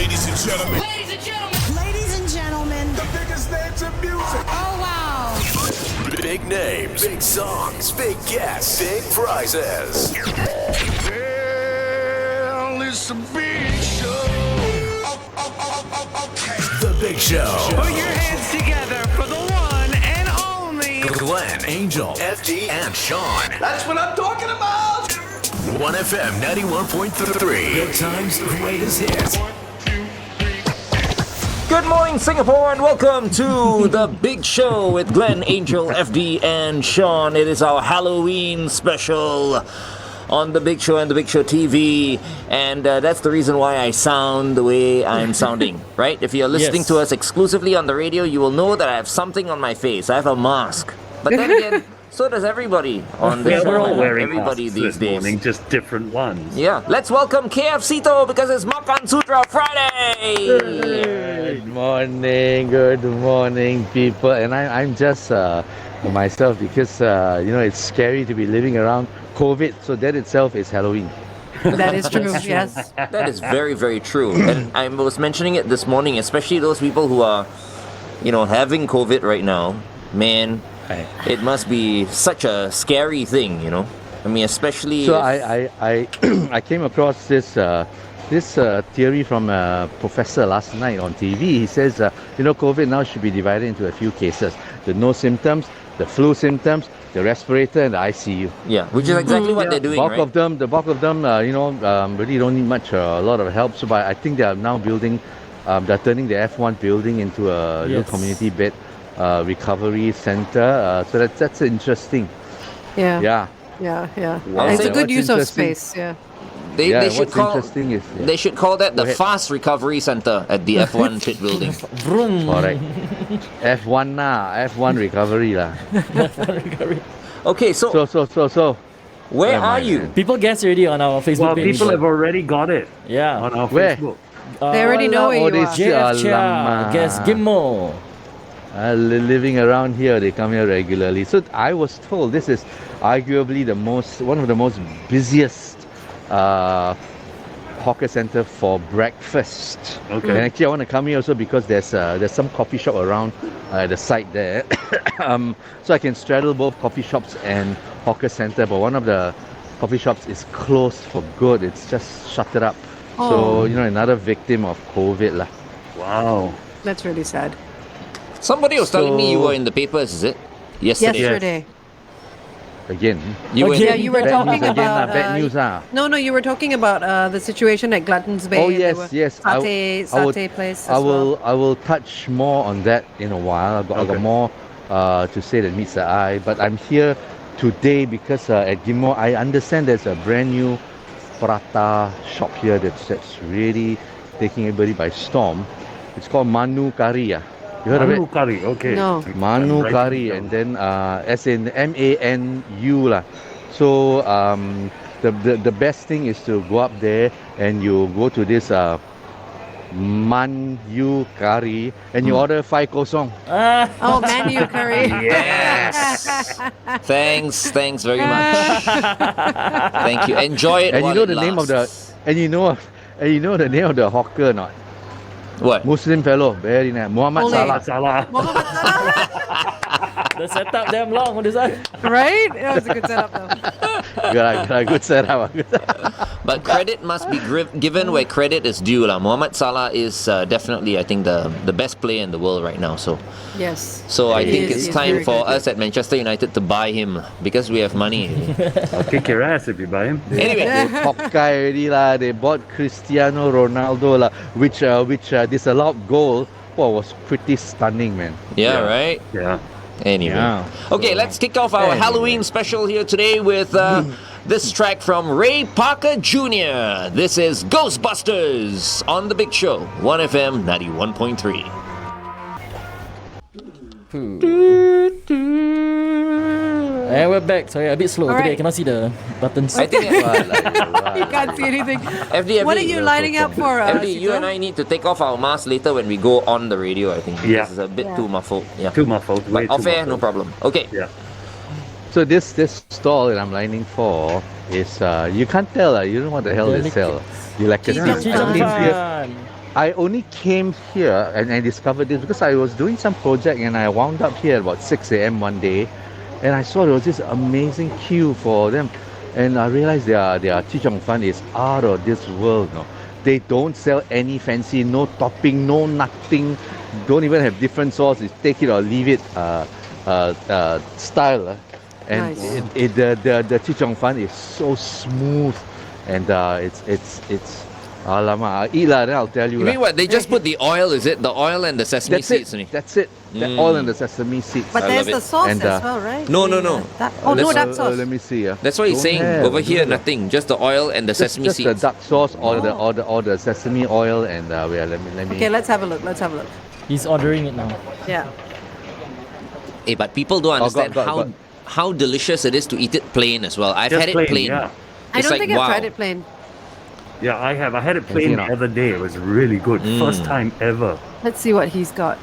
Ladies and gentlemen. Ladies and gentlemen. Ladies and gentlemen. The biggest names in music. Oh, wow. Big names, big songs, big guests, big prizes. Well, it's a big show. Okay. The Big Show. Put your hands together for the one and only Glenn, Angel, FD, and Sean. That's what I'm talking about. 1FM 91.3. Good times, the greatest hits. Good morning, Singapore, and welcome to The Big Show with Glenn, Angel, FD, and Sean. It is our Halloween special on The Big Show and The Big Show TV, and that's the reason why I sound the way I'm sounding, right? If you're listening to us exclusively on the radio, you will know that I have something on my face. I have a mask. But then again, so does everybody on the show. We're all wearing everybody masks these this days. morning, just different ones. Yeah, let's welcome KFCito because it's Makansutra Friday. Good morning, people. And I'm just myself because it's scary to be living around COVID. So that itself is Halloween. That is true. Yes. That is very, very true. And I was mentioning it this morning, especially those people who are, having COVID right now. Man, it must be such a scary thing, I mean, especially. So I came across this theory from a professor last night on TV. He says, COVID now should be divided into a few cases: the no symptoms, the flu symptoms, the respirator, and the ICU. Yeah, which is exactly what they're doing, The bulk of them, really don't need a lot of help. So, but I think they are now building, they're turning the F1 building into a little community bed recovery center. So that's interesting. Yeah. Wow. It's a good What's use of interesting- space. Yeah. They should call. Interesting is They should call that the Go ahead. Fast Recovery Center at the F1 pit building. correct. F1 recovery lah. Okay, so where Am I, are you? man? People guess already on our Facebook Well, page. people have already got it Yeah. on our Where? Facebook. They already know where you are. JF Chia, Alamak. guess Ghim. Living around here, they come here regularly. So I was told this is arguably one of the most busiest hawker center for breakfast. Okay. And actually, I want to come here also because there's some coffee shop around the site there, so I can straddle both coffee shops and hawker center. But one of the coffee shops is closed for good. It's just shuttered up. So another victim of COVID lah. Wow. That's really sad. Somebody was telling me you were in the papers, is it? Yesterday. Yesterday. Again. You were in Yeah, you were Bad talking news again, about. bad news No, you were talking about the situation at Gluttons Bay. Oh There yes. were I Satay place. I as well. will touch more on that in a while. I got more to say that meets the eye. But I'm here today because at Ghim, I understand there's a brand new prata shop here that's really taking everybody by storm. It's called Manu Kari. You heard of it? Manu curry, okay. No. Manu Right. Kari, and then as in MANU lah. So the best thing is to go up there and you go to this Manu Kari and you order 5 kosong. Oh, manu curry. Yes. Thanks very much. Thank you. Enjoy it. And you while know it the name of the lasts. and you know the name of the hawker or not? What? Muslim fellow, very nice. Muhammad Ole. Salah. Salah. The setup damn long on this one. Right? That was a good setup though. Got a good setup. But credit must be given where credit is due. Muhammad Salah is definitely, I think, the best player in the world right now. So Yes. I He think is- it's he's time very for good, us at Manchester United to buy him because we have money. I'll kick your ass if you buy him. Anyway, Hawkeye already lah. They bought Cristiano Ronaldo lah, which disallowed goal. Wow, was pretty stunning, man. yeah, right? Yeah. Anyway. Yeah. Okay, let's kick off our Halloween special here today with this track from Ray Parker Jr. This is Ghostbusters on The Big Show, 1FM 91.3. And we're back. Sorry, a bit slow All today. right. I cannot see the buttons. I think You can't see anything. FD, What are you lining up for? FD, you Sito? and I need to take off our masks later when we go on the radio, I think. Yeah. This is a bit too muffled. Yeah. Too muffled. Way But off too air, no muffled. problem. Okay. Yeah. So this stall that I'm lining for is you can't tell you don't know what the hell they sell. You like a Chee Chong Chinese here. I only came here and I discovered this because I was doing some project and I wound up here about 6 a.m. one day, and I saw there was this amazing queue for them, and I realized their chee cheong fun is out of this world. No, they don't sell any fancy, no topping, no nothing, don't even have different sauce. It's take it or leave it style. And Nice. the chee cheong fun is so smooth, and it's alamak, I eat lah, then I'll tell you. You mean lah. what? They just put the oil, is it? The oil and the sesame That's seeds it. only. That's it. The oil and the sesame seeds. But I there's love the it. sauce And, as well, right? No, no, I mean, no. no Let's- duck sauce. Let me see. That's what he's Don't saying. have, Over here, don't have. nothing. Just the oil and the sesame just the seeds. duck sauce or the sesame oil and wait, let me. Okay, let's have a look. Let's have a look. He's ordering it now. Yeah. Hey, but people don't understand got. how delicious it is to eat it plain as well. I've Just had it plain, plain. yeah. I It's don't like, think I've wow. tried it plain. Yeah, I have. I had it see plain now. the other day. It was really good. First time ever. Let's see what he's got.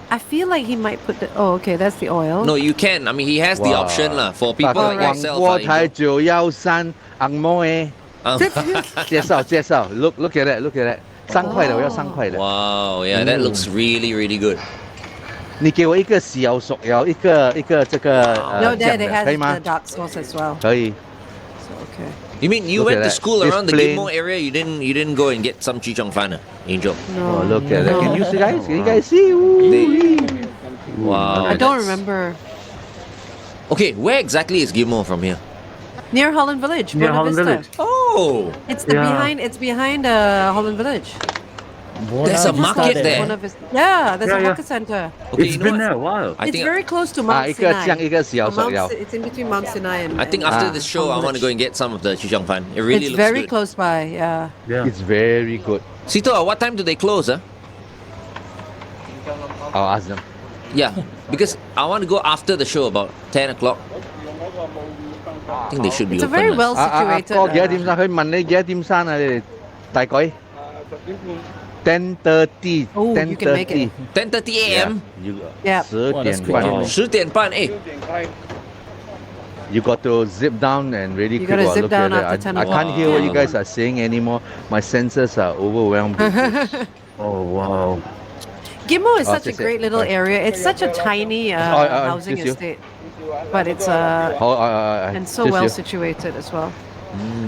I feel like he might put the. Oh, okay, that's the oil. No, you can. I mean, he has the Wow. option lah for people like Alright. yourself. 锅 lah, 台 Angel. 酒腰山昂摩诶， 介绍 look at that 3块的，我要3块的。 Wow, yeah, that looks really, really good. 你给我一个小手摇，一个这个 No, 酱 there they 的， has 可以吗 the？ dark sauce as well. 可以。 So, okay. You mean you Look went at to that. school It's around the plain. Ghim area? You didn't go and get some chee cheong fan, Angel? Oh, look at that. No. Can you see, guys? Can you guys see? Ooh. Wow. I don't that's- remember. Okay, where exactly is Ghim from here? Near Holland Village. Near Buena Holland Vista. Village. Oh, It's the Yeah. behind. It's behind Holland Village. There's a Buona Vista market there. Buena Vista. Yeah, there's a Yeah, yeah. hawker center. okay. It's You know been what? there a while. I It's think very close to Mount 一个 Sinai. 酱一个小手摇。 It's in between Mount Sinai and. I think and, after Ah. this show, I Holland want to go Village. and get some of the chee cheong fan. It really It's looks very good. close by. Yeah. Yeah. It's very good. Sito, what time do they close? I'll ask them. Yeah, because I want to go after the show about 10 o'clock. I think they should be It's a open. very lah. well situated. 哥幾多點生？佢問你幾多點生啊？你哋大概 10:30 Oh, you can make it. 10:30 a.m. Yeah. 10 點半。 10:30. Eh, You got to zip down and really You quick gotta while zip look down at after it. 10 I can't hear what you o'clock. guys are saying anymore. My senses are overwhelmed. Oh wow. Gimmo is Oh, such a just it. great little Right. area. It's such a tiny housing just you. estate, but it's and so just well you. situated as well.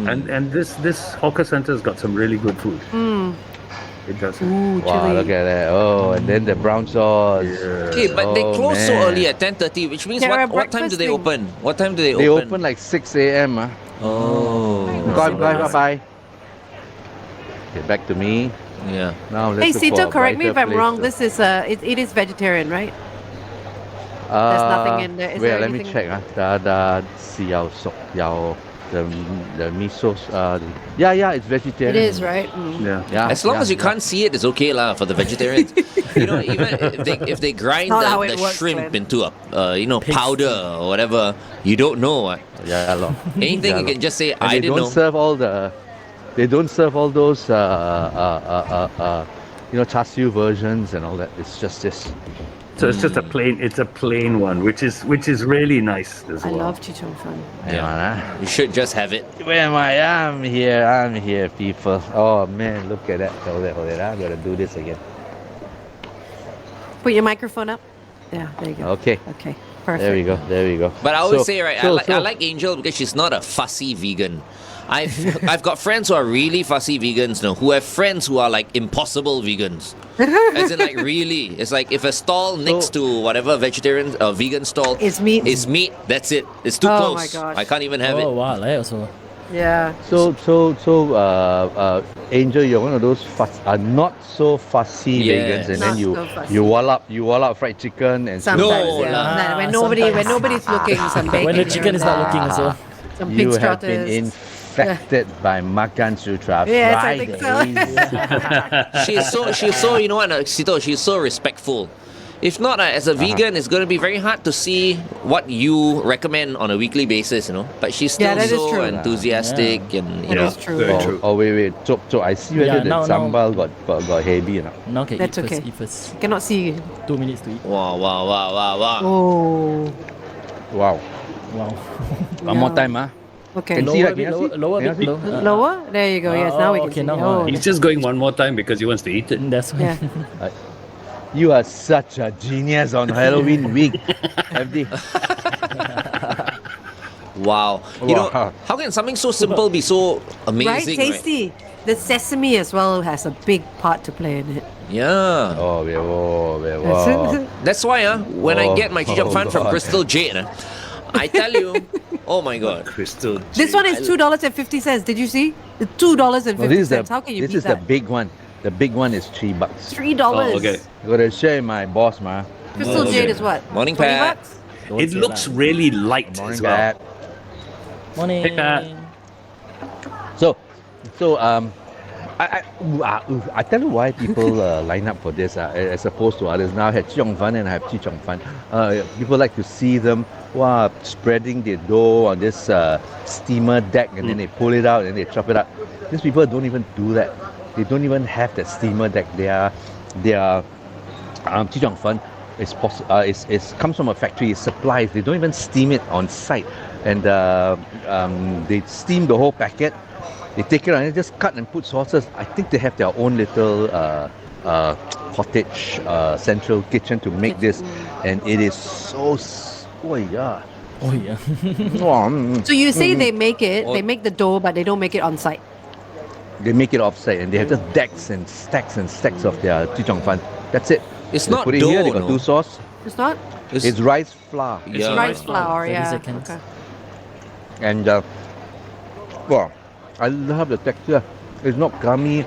And this hawker center's got some really good food. It does. Ooh, Wow, chili. look at that. Oh, and then the brown sauce. okay, but they Oh, close so man. early at 10:30, which means There are what time do they breakfast open? What time do they They open? open like 6 a.m. Oh. Bye. Okay, back to me. Yeah. Now let's Hey, look Sito, for a correct me if brighter I'm wrong. place This is it is vegetarian, right? to- there's nothing in there. Is wait, there let me anything- check. The xiao sok yao, the miso. Yeah, it's It vegetarian. is, right? Yeah. Yeah. As long yeah, as you yeah. can't see it, it's okay lah for the vegetarians. You know, even if they grind Not how the it works, shrimp Glenn. into a powder or whatever, you don't know. Yeah, lor. Anything Yeah, you lor. can just say And I they didn't don't know. serve all the. They don't serve all those char siu versions and all that. It's just this. So it's just a plain one, which is really nice as I well. love chichong fun. Hang on, ah. You should just have it. Where am I? I'm here, people. Oh man, look at that. Hold it. I'm gonna do this again. Put your microphone up. Yeah, there you go. Okay. Okay, perfect. There we go. But I always So- say, right, so- I like Angel because she's not a fussy vegan. I've got friends who are really fussy vegans now, who have friends who are like impossible vegans. As in, like, really, it's like if a stall next to whatever vegetarian or vegan stall It's meat. is meat, that's it. It's too Oh close. my gosh. I can't even have Oh it. wow, like also. Yeah. So, Angel, you're one of those not so fussy Yes. vegans, and Not then so fussy. you wall up fried chicken and Sometimes, No, yeah. lah. Nah, when nobody's looking, some bacon. When the here chicken and is not there. looking also. Some you pig have been stratas. infected by Makansutra Yes, I think so. Fridays. She's so you know what, Sito, she's so respectful. If not, as a vegan, it's going to be very hard to see what you recommend on a weekly basis, you know. But she's still Yeah, that is so true. enthusiastic and, you It know. is true. Oh, wait. Chop. I see whether Yeah, the now- sambal got heavy or not. Now okay, That's eat okay. first, eat first. Cannot see. 2 minutes to eat. Wow. Oh. Wow. Wow. One more Yeah. time, Okay. Can see Lower that? a bit, Can you lower, see? lower a Can bit, you see? lower. Lower? There you go. Yes, now we can okay, see. now, Oh, He's just going one more time because he wants to eat it. That's why. yeah. You are such a genius on Halloween week, FD. Wow. You know, Wow. how can something so simple be so Right? amazing? Tasty. The sesame as well has a big part to play in it. Yeah. Oh, wow. That's why when I Oh, get my Chee Fan from God. Crystal Jade, I tell you, oh my God. Crystal. This one is $2.50. Did you see? The $2.50. No, this is the How can you this beat is that? the big one. The big one is $3. $3. Oh, okay. Gotta share my boss, ma. Crystal Oh, Jade okay. is what? Morning, 20 Pat. bucks? Don't It say looks lah. really light Morning, as well. Pat. Morning. Hey, Pat. So I tell you why people line up for this as opposed to others. Now I had Chiong Fan and I have Chi Chong Fan. People like to see them spreading their dough on this steamer deck and then they pull it out and they chop it up. These people don't even do that. They don't even have that steamer deck. Their Chi Chong Fan is comes from a factory. It's supplies. They don't even steam it on site, and they steam the whole packet. They take it out and they just cut and put sauces. I think they have their own little cottage central kitchen to make this, and it is so. Oh yeah. Oh, yeah. So you say they make it, they make the dough, but they don't make it on site. They make it offsite and they have just decks and stacks of their Chi Chong Fan. That's it. It's They not put it here. They dough, got no. two sauce. It's not? It's rice flour. Yeah. Rice flour, 30 yeah. seconds. Okay. And well, I love the texture. It's not gummy.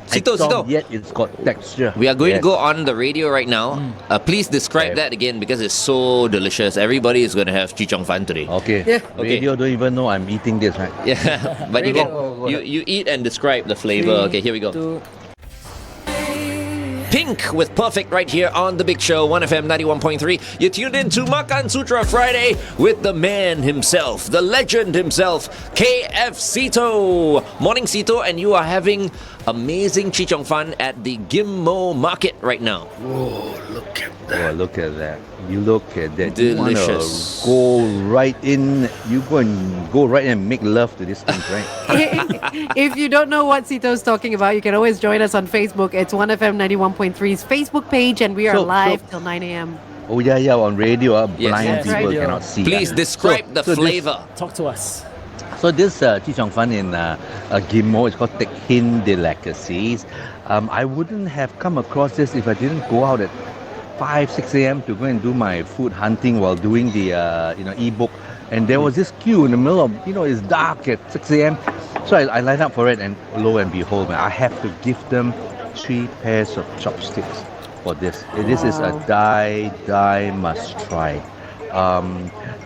Sito. Yet it's got texture. We are going to Yes. go on the radio right now. Please describe Okay. that again because it's so delicious. Everybody is going to have Chee Chong Fan today. Okay. Yeah. Okay. Radio don't even know I'm eating this, right? Yeah, but you Radio. can you eat and describe the flavor. Okay, here we go. Two. Pink with Perfect right here on The Big Show, 1FM 91.3. You tuned in to Makansutra Friday with the man himself, the legend himself, KF Sito. Morning, Sito, and you are having amazing Chee Chong Fan at the Ghim market right now. Oh, look at Oh, that. look at that. You look at that. You wanna Delicious. go right in. You go right and make love to this thing, right? If you don't know what Sito's talking about, you can always join us on Facebook. It's 1FM 91.3's Facebook page, and we are So- live so- till 9 a.m. Oh yeah, on radio, Yes. blind Yes, people radio. cannot see. Please describe the so this- flavor. Talk to us. So this Chi Chong Fan in Ghim is called Tek Hin Delicacies. I wouldn't have come across this if I didn't go out at 5, 6 a.m. to go and do my food hunting while doing the ebook. And there was this queue in the middle of, it's dark at 6 a.m. So I lined up for it, and lo and behold, man, I have to give them 3 pairs of chopsticks for this. This is a die must try.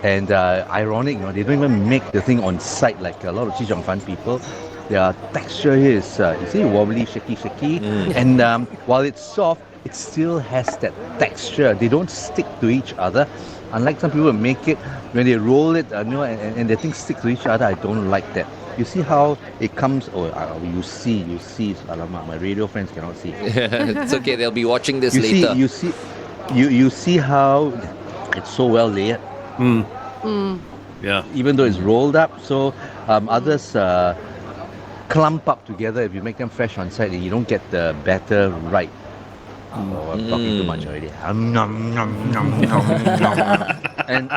And ironic, they don't even make the thing on site like a lot of Chi Chong Fan people. Their texture here is, you see, wobbly, shaky. And while it's soft, it still has that texture. They don't stick to each other. Unlike some people make it, when they roll it, and the things stick to each other, I don't like that. You see how it comes, you see, alamak, my radio friends cannot see. It's okay, they'll be watching this You later. you see how it's so well layered, Yeah. even though it's rolled up. So others clump up together if you make them fresh on site and you don't get the batter right. Oh, I'm talking too much already. Nom, nom, nom, nom, nom. And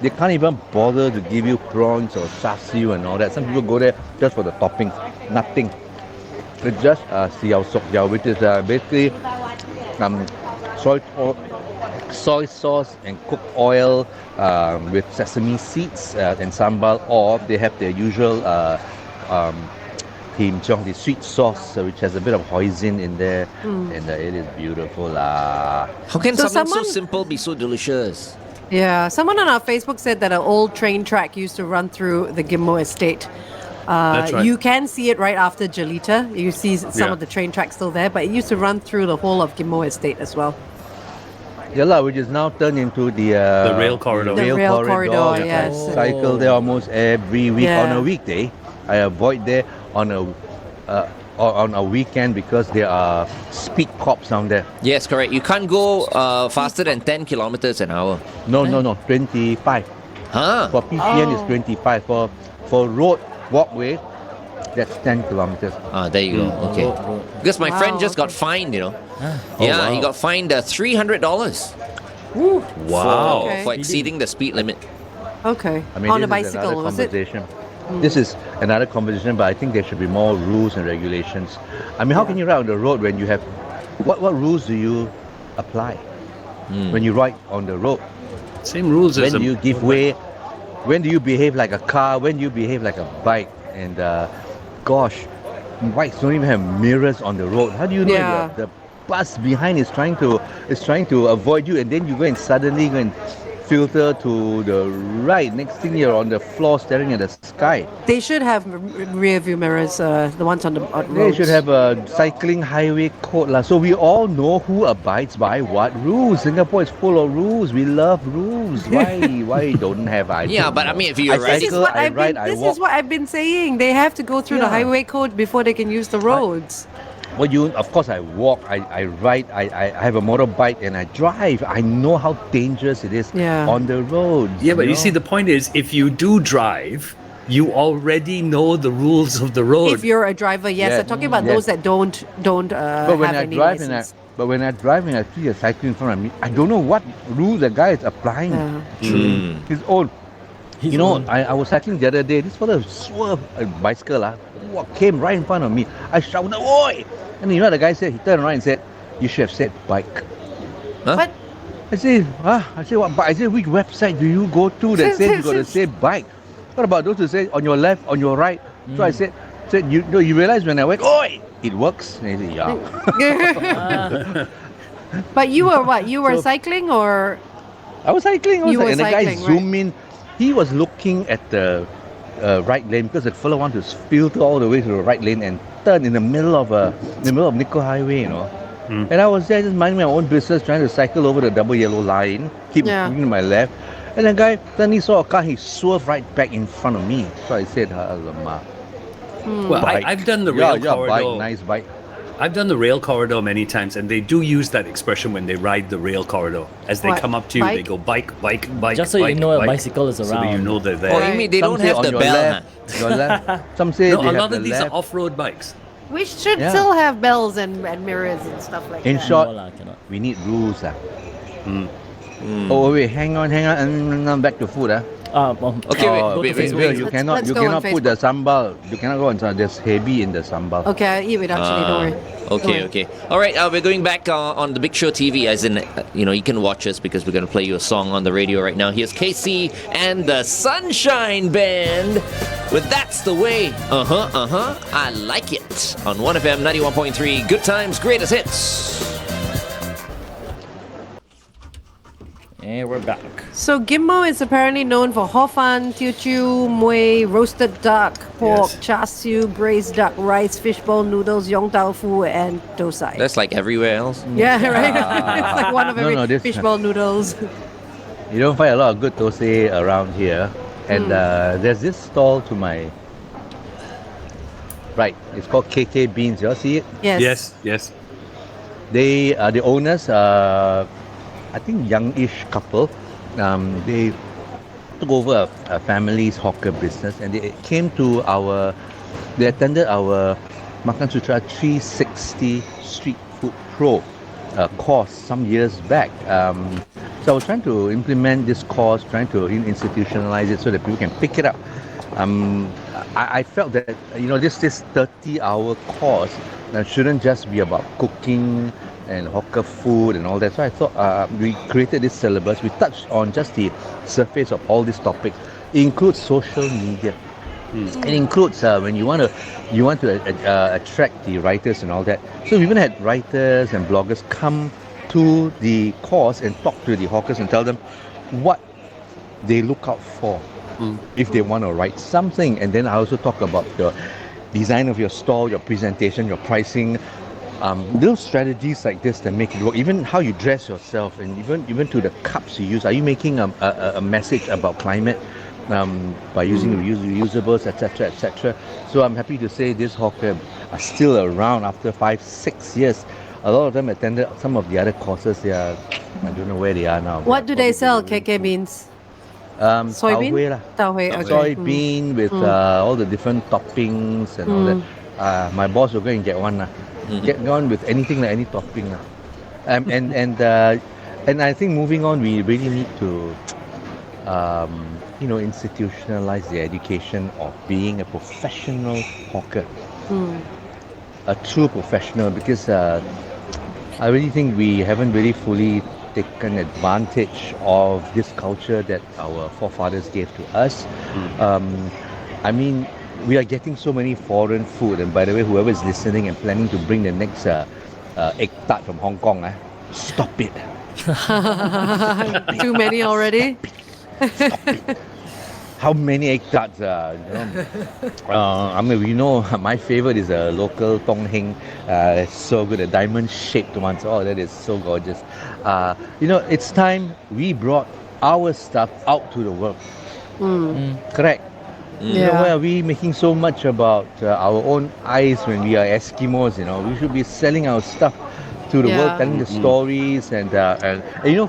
they can't even bother to give you prawns or char siu and all that. Some people go there just for the toppings. Nothing. It's just xiao sok jiao, which is basically soy sauce and cooked oil with sesame seeds and sambal, or they have their usual Him Chong, the sweet sauce, which has a bit of hoisin in there, and it is beautiful. How can So something so someone- simple be so delicious? Yeah, someone on our Facebook said that an old train track used to run through the Gimmo estate. That's right. You can see it right after Jalita. You see some Yeah. of the train tracks still there, but it used to run through the whole of Gimmo estate as well. Yeah, which is now turned into the rail corridor. The rail corridor, which yes. I cycle there almost every week. Yeah. On a weekday, I avoid there on a weekend because there are speed cops down there. Yes, correct. You can't go faster than 10 kilometers an hour. No, 25. Huh? For PPN, it's 25. For road walkway, that's 10 kilometers. There you go. Okay. Because my friend just got okay. fined, Oh, yeah, he wow. got fined $300 Wow. Okay. for exceeding the speed limit. Okay. I mean, On a this is bicycle, another was it? conversation. This is another conversation, but I think there should be more rules and regulations. I mean, how can you ride on the road when you have... What rules do you apply when you ride on the road? Same rules When as do you give way? When do you behave like a car? When do you behave like a bike? And gosh, bikes don't even have mirrors on the road. How do you know Yeah. the bus behind is trying to avoid you, and then you go and suddenly go and filter to the right? Next thing you're on the floor staring at the sky. They should have rear view mirrors, the ones on the They roads. should have a cycling highway code lah. So we all know who abides by what rules. Singapore is full of rules. We love rules. Why don't have I? Yeah, don't but I know. mean, if you're I riding- cycle, I ride, I This walk. is what I've been saying. They have to go through the Yeah. highway code before they can use the roads. Well, of course, I walk, I ride, I have a motorbike, and I drive. I know how dangerous it is Yeah. on the roads. Yeah, but you know? see, the point is, if you do drive, you already know the rules of the road. If you're a driver, yes. Yeah. I'm talking about Yes. those that don't But when have I any drive license. but when I drive and I see a cycle in front of me, I don't know what rule the guy is applying. Yeah. His own. I was cycling the other day. This fellow swerved a bicycle, came right in front of me. I shouted, "Oi!" And you know what the guy said? He turned around and said, "You should have said bike." Huh? What? I said, I said, what? But I said, which website do you go to that says you got to say bike? What about those who say on your left, on your right? So I said, you realize when I went, "Oi!" It works. And he said, yeah. But you were what? You were cycling or? I was cycling. You were And the guy cycling, zoomed in. He was looking at the right lane because the fellow wanted to filter all the way to the right lane and turn in the middle of Nickel Highway, you know. And I was there just minding my own business, trying to cycle over the double yellow line, keep looking to my left. And the guy suddenly saw a car, he swerved right back in front of me. So I said, "Alamak." Well, Bike. I've done the rail corridor. Bike, nice bike. I've done the rail corridor many times, and they do use that expression when they ride the rail corridor. As they What? come up to you, they Bike? go bike, bike, bike. Just so you bike, know a bike, bicycle is so that you around. know they're Oh, there. you mean they Some don't say have on the your bell? left, your left. Some say No, they a have lot the of these are left. off-road bikes. We should Yeah. still have bells and mirrors and stuff like In that. short, No lah, cannot. we need rules. Oh wait, hang on, back to food. Okay, Oh, wait, Bill, wait. you Let's cannot go on put the sambal. You cannot go on sambal. There's heavy in the sambal. Okay, I'll eat without chili, don't worry. Okay. All right, we're going back on the Big Show TV, as in, you can watch us because we're going to play you a song on the radio right now. Here's Casey and the Sunshine Band with That's the Way. I like it. On 1FM 91.3, good times, greatest hits. And we're back. So Ghim is apparently known for hor fun, teochew, muay, roasted duck, pork, Yes. char siu, braised duck, rice, fishbowl noodles, yong tau fu, and dosai. That's like everywhere else. Yeah, right. It's like one of every No, this- fishbowl noodles. You don't find a lot of good thosai around here. And there's this stall to my right. It's called KK Beans. You all see it? Yes. Yes. They the owners, I think youngish couple. They took over a family's hawker business, and they attended our Makansutra 360 Street Food Pro course some years back. So I was trying to implement this course, trying to institutionalize it so that people can pick it up. I felt that this 30-hour course shouldn't just be about cooking and hawker food and all that. So I thought we created this syllabus. We touched on just the surface of all these topics. It includes social media. It includes when you want to attract the writers and all that. So we even had writers and bloggers come to the course and talk to the hawkers and tell them what they look out for if they want to write something. And then I also talk about the design of your store, your presentation, your pricing, little strategies like this that make it work. Even how you dress yourself, and even to the cups you use. Are you making a message about climate by using reusables, etc., etc.? So I'm happy to say this hawker are still around after 5-6 years. A lot of them attended some of the other courses. I don't know where they are now. What do they sell, KK Beans? Soybean? Tau Huey lah. Tau Huey, okay. Soybean with all the different toppings and all that. My boss will go and get one lah. Get one with anything like any topping lah. And I think moving on, we really need to institutionalize the education of being a professional hawker. A true professional, because I really think we haven't really fully taken advantage of this culture that our forefathers gave to us. I mean, we are getting so many foreign food, and by the way, whoever is listening and planning to bring the next egg tart from Hong Kong, stop it. Too many already? How many egg tarts? I mean, we know my favorite is a local Tong Heng. It's so good, a diamond-shaped one. Oh, that is so gorgeous. It's time we brought our stuff out to the world. Correct. Why are we making so much about our own eyes when we are Eskimos? We should be selling our stuff to the world, telling the stories, and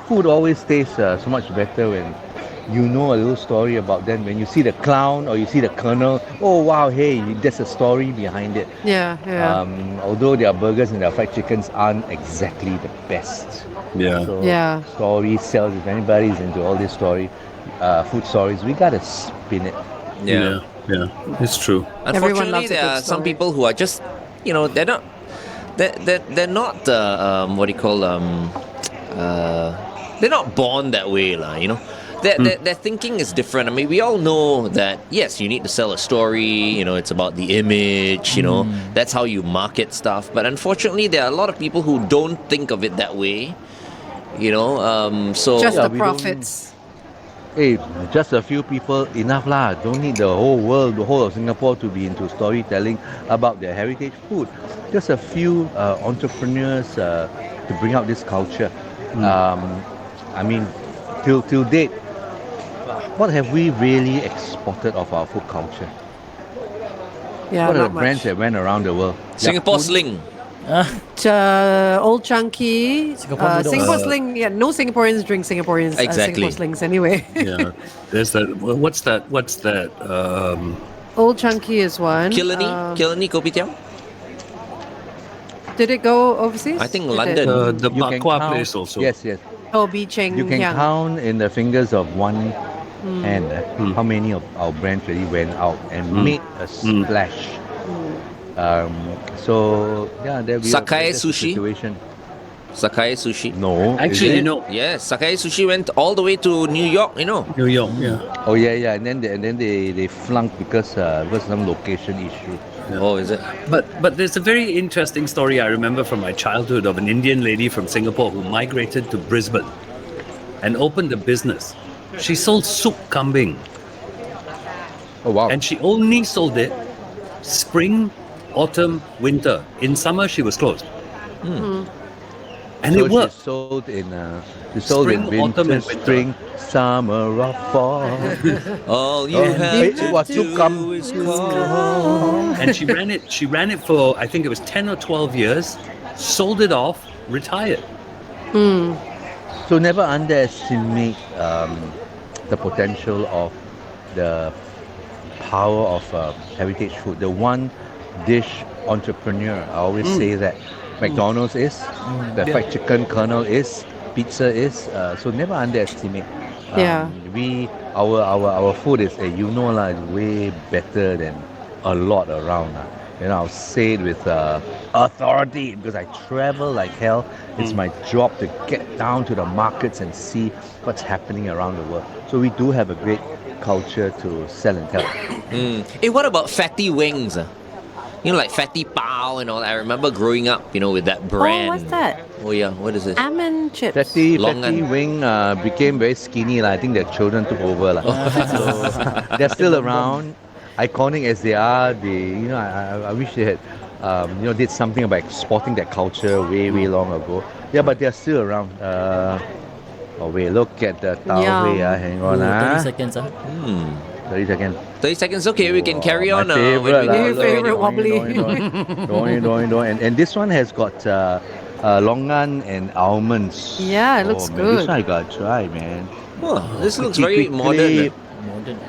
food always tastes so much better when you know a little story about them. When you see the clown or you see the colonel, oh wow, hey, there's a story behind it. Although their burgers and their fried chickens aren't exactly the best. Story sells. If anybody's into all this story, food stories, we gotta spin it. Yeah, it's true. Unfortunately, there are some people who are just, they're not, they're not, what do you call, they're not born that way, Their thinking is different. I mean, we all know that, yes, you need to sell a story, it's about the image, that's how you market stuff. But unfortunately, there are a lot of people who don't think of it that way, so... Just the profits. Hey, just a few people, enough lah. Don't need the whole world, the whole of Singapore to be into storytelling about their heritage food. Just a few entrepreneurs to bring out this culture. I mean, till date, what have we really exported of our food culture? What are the brands that went around the world? Singapore Sling. Old Chunky. Singapore Sling. No Singaporeans drink Singapore Slings anyway. There's that. What's that? Old Chunky is one. Killarney Kopitiam. Did it go overseas? I think London. The Bak Kwa place also. Yes. Oh, Bi Cheng You can Hiang. count in the fingers of one hand how many of our brands really went out and made a splash. There we Sakai that's the Sushi? situation. Sakai Sushi. No. Actually, Yes, Sakai Sushi went all the way to New York, New York, Oh yeah, and then they flunked because some location issue. Oh, is it? But there's a very interesting story I remember from my childhood of an Indian lady from Singapore who migrated to Brisbane and opened a business. She sold soup kambing. Oh wow. And she only sold it spring, autumn, winter. In summer, she was closed. And so it worked. She sold in Spring, winter, autumn, and winter. spring, summer, or fall. All you have to do is call. And she ran it for, I think it was 10 or 12 years, sold it off, retired. So never underestimate the potential of the power of heritage food. The one dish entrepreneur, I always say that. McDonald's is, the fried chicken kernel is, pizza is, so never underestimate. Our food is, is way better than a lot around. I'll say it with authority because I travel like hell. It's my job to get down to the markets and see what's happening around the world. So we do have a great culture to sell and tell. Hey, what about fatty wings? Like fatty pao and all that. I remember growing up, with that brand. Oh, what's that? Oh yeah, what is it? Almond chips. Fatty Longan. wing became very skinny. I think their children took over. So they're still around. Iconic as they are, I wish they had did something about exporting that culture way long ago. Yeah, but they're still around. Look at the Tao Hui. Hang on. 30 seconds. 30 seconds. 30 seconds, okay, we can carry on. My favorite. Your favorite wobbly. And this one has got longan and almonds. Yeah, it looks man, good. This one I gotta try, man. Oh, this looks Quickly, very modern. Modern.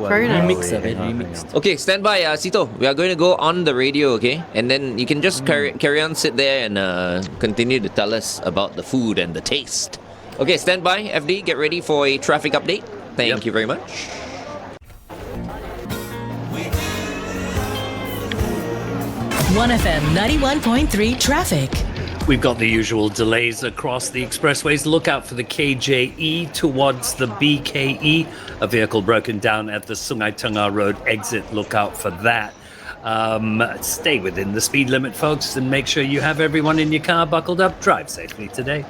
Very nice. Remix of it, remixed. Okay, stand by, Sito. We are going to go on the radio, okay? And then you can just carry on, sit there, and continue to tell us about the food and the taste. Okay, stand by, FD. Get ready for a traffic update. Thank you very much. OneFM 91.3 traffic. We've got the usual delays across the expressways. Look out for the KJE towards the BKE. A vehicle broken down at the Sungai Tengah Road exit. Look out for that. Stay within the speed limit, folks, and make sure you have everyone in your car buckled up. Drive safely today.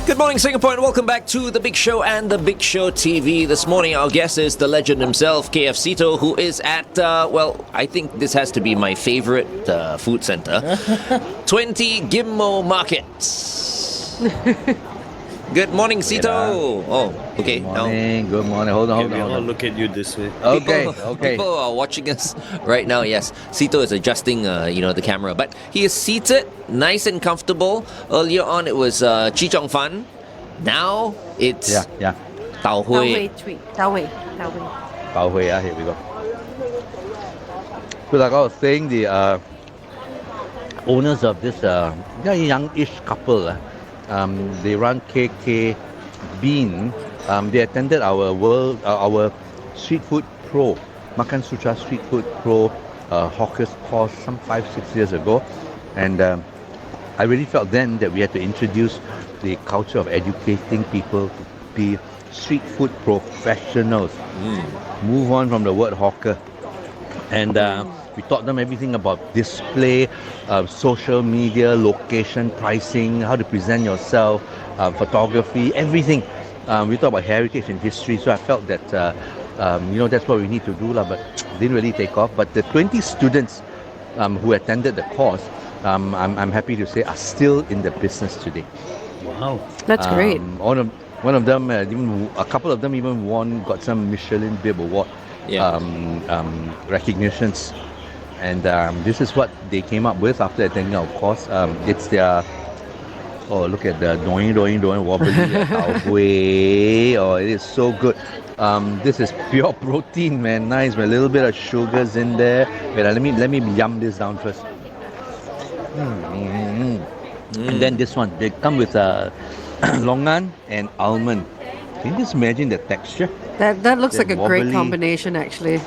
Good morning, Singapore, and welcome back to The Big Show and The Big Show TV. This morning, our guest is the legend himself, KF Sito, who is at, I think this has to be my favorite food center, 20 Ghim Markets. Good morning, Sito. Oh, okay. Good morning. Hold on. I'll look at you this way. Okay. People are watching us right now. Yes, Sito is adjusting, the camera, but he is seated, nice and comfortable. Earlier on, it was Chi Chong Fan. Now it's Tao Hui. Tao Hui. Tao Hui, here we go. So like I was saying, the owners of this youngish couple, they run KK Bean. They attended our Street Food Pro, Makansutra Street Food Pro hawkers course some 5-6 years ago. And I really felt then that we had to introduce the culture of educating people to be street food professionals. Move on from the word hawker. And we taught them everything about display, social media, location, pricing, how to present yourself, photography, everything. We talked about heritage and history, so I felt that that's what we need to do, but didn't really take off. But the 20 students who attended the course, I'm happy to say, are still in the business today. Wow, that's great. One of them, a couple of them even got some Michelin Bib Award recognitions. And this is what they came up with after attending our course. It's their, look at the doing wobbly Tao Hui. Oh, it is so good. This is pure protein, man. Nice, with a little bit of sugars in there. Wait, let me yum this down first. And then this one, they come with longan and almond. Can you just imagine the texture? That looks They're like a wobbly. great combination, actually.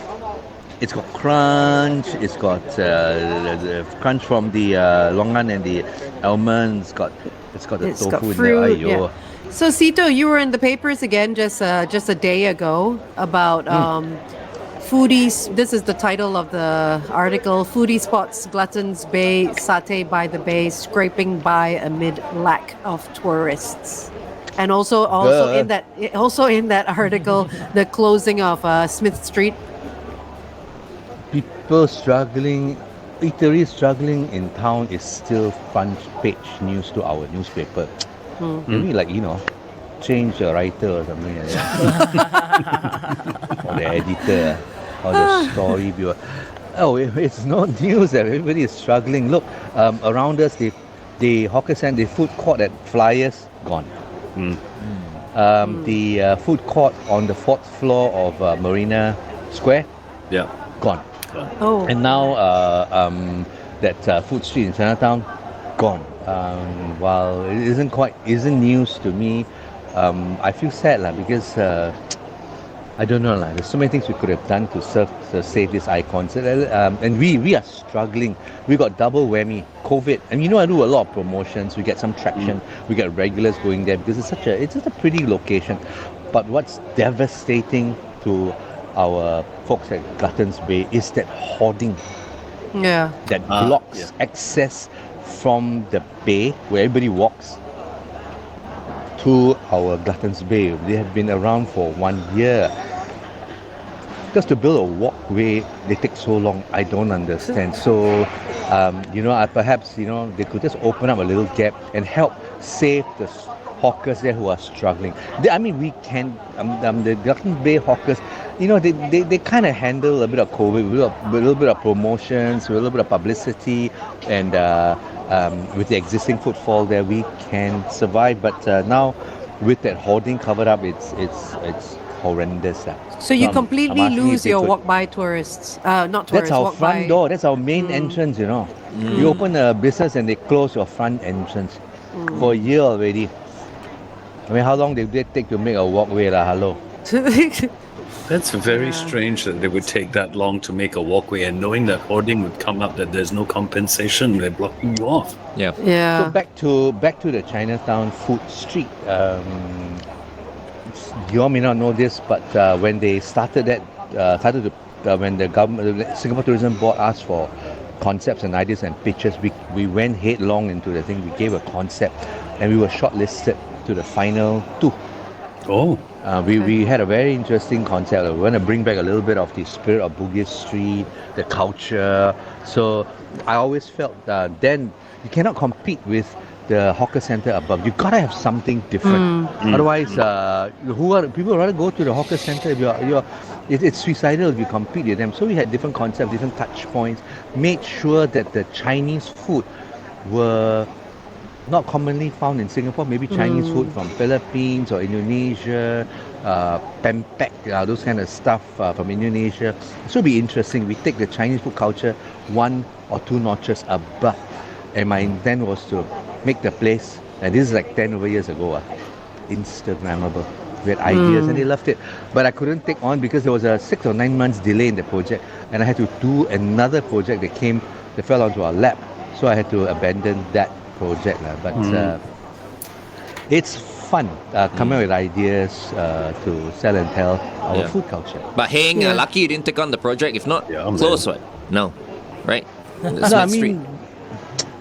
It's got crunch. It's got the crunch from the longan and the almond. It's got the tofu got in fruit. there. Yeah. So Sito, you were in the papers again just a day ago about foodies. This is the title of the article: Foodie spots Gluttons Bay satay by the bay, scraping by amid lack of tourists. And also in that article, the closing of Smith Street. People struggling, eateries struggling in town is still front page news to our newspaper. Maybe change the writer or something like that. Or the editor, or the story viewer. Oh, it's not news that everybody is struggling. Look, around us, the hawker center, the food court at Flyers, gone. The food court on the 4th floor of Marina Square, gone. Oh. And now that food street in Chinatown, gone. While it isn't news to me, I feel sad because I don't know there's so many things we could have done to save this icon. And we are struggling. We got double whammy, COVID. And I do a lot of promotions. We get some traction. We get regulars going there because it's just a pretty location. But what's devastating to our folks at Gluttons Bay is that hoarding that blocks access from the bay where everybody walks to our Gluttons Bay. They have been around for 1 year. Just to build a walkway, they take so long. I don't understand. So, perhaps they could just open up a little gap and help save the hawkers there who are struggling. We can. The Gluttons Bay hawkers, they kind of handle a bit of COVID, a little bit of promotions, a little bit of publicity, and with the existing footfall there, we can survive. But now with that hoarding covered up, it's horrendous. So you I'm completely asking lose if they your could- walk-by tourists. Not tourists, That's our walk-by. front door. That's our main entrance, you know. You open a business and they close your front entrance for a year already. I mean, how long did they take to make a walkway? Hello. That's very strange that they would take that long to make a walkway, and knowing that hoarding would come up, that there's no compensation, they're blocking you off. Yeah. Yeah. So back to the Chinatown food street. You all may not know this, but when they started that, when the government, the Singapore Tourism Board asked for concepts and ideas and pitches, we went headlong into the thing. We gave a concept, and we were shortlisted to the final two. Oh. We had a very interesting concept. We want to bring back a little bit of the spirit of Bugis Street, the culture. So I always felt then you cannot compete with the hawker center above. You gotta have something different. Otherwise, people rather go to the hawker center. It's suicidal if you compete with them. So we had different concepts, different touch points. Made sure that the Chinese food were not commonly found in Singapore. Maybe Chinese food from Philippines or Indonesia, pempek, those kind of stuff from Indonesia. So it'll be interesting. We take the Chinese food culture 1 or 2 notches above. And my intent was to make the place, and this is like 10 over years ago, Instagrammable. We had ideas and they loved it. But I couldn't take on because there was a 6 or 9 months delay in the project, and I had to do another project that fell onto our lap. So I had to abandon that project. But it's fun coming up with ideas to sell and tell our food culture. But Heng, lucky you didn't take on the project. If not, close one. No, right?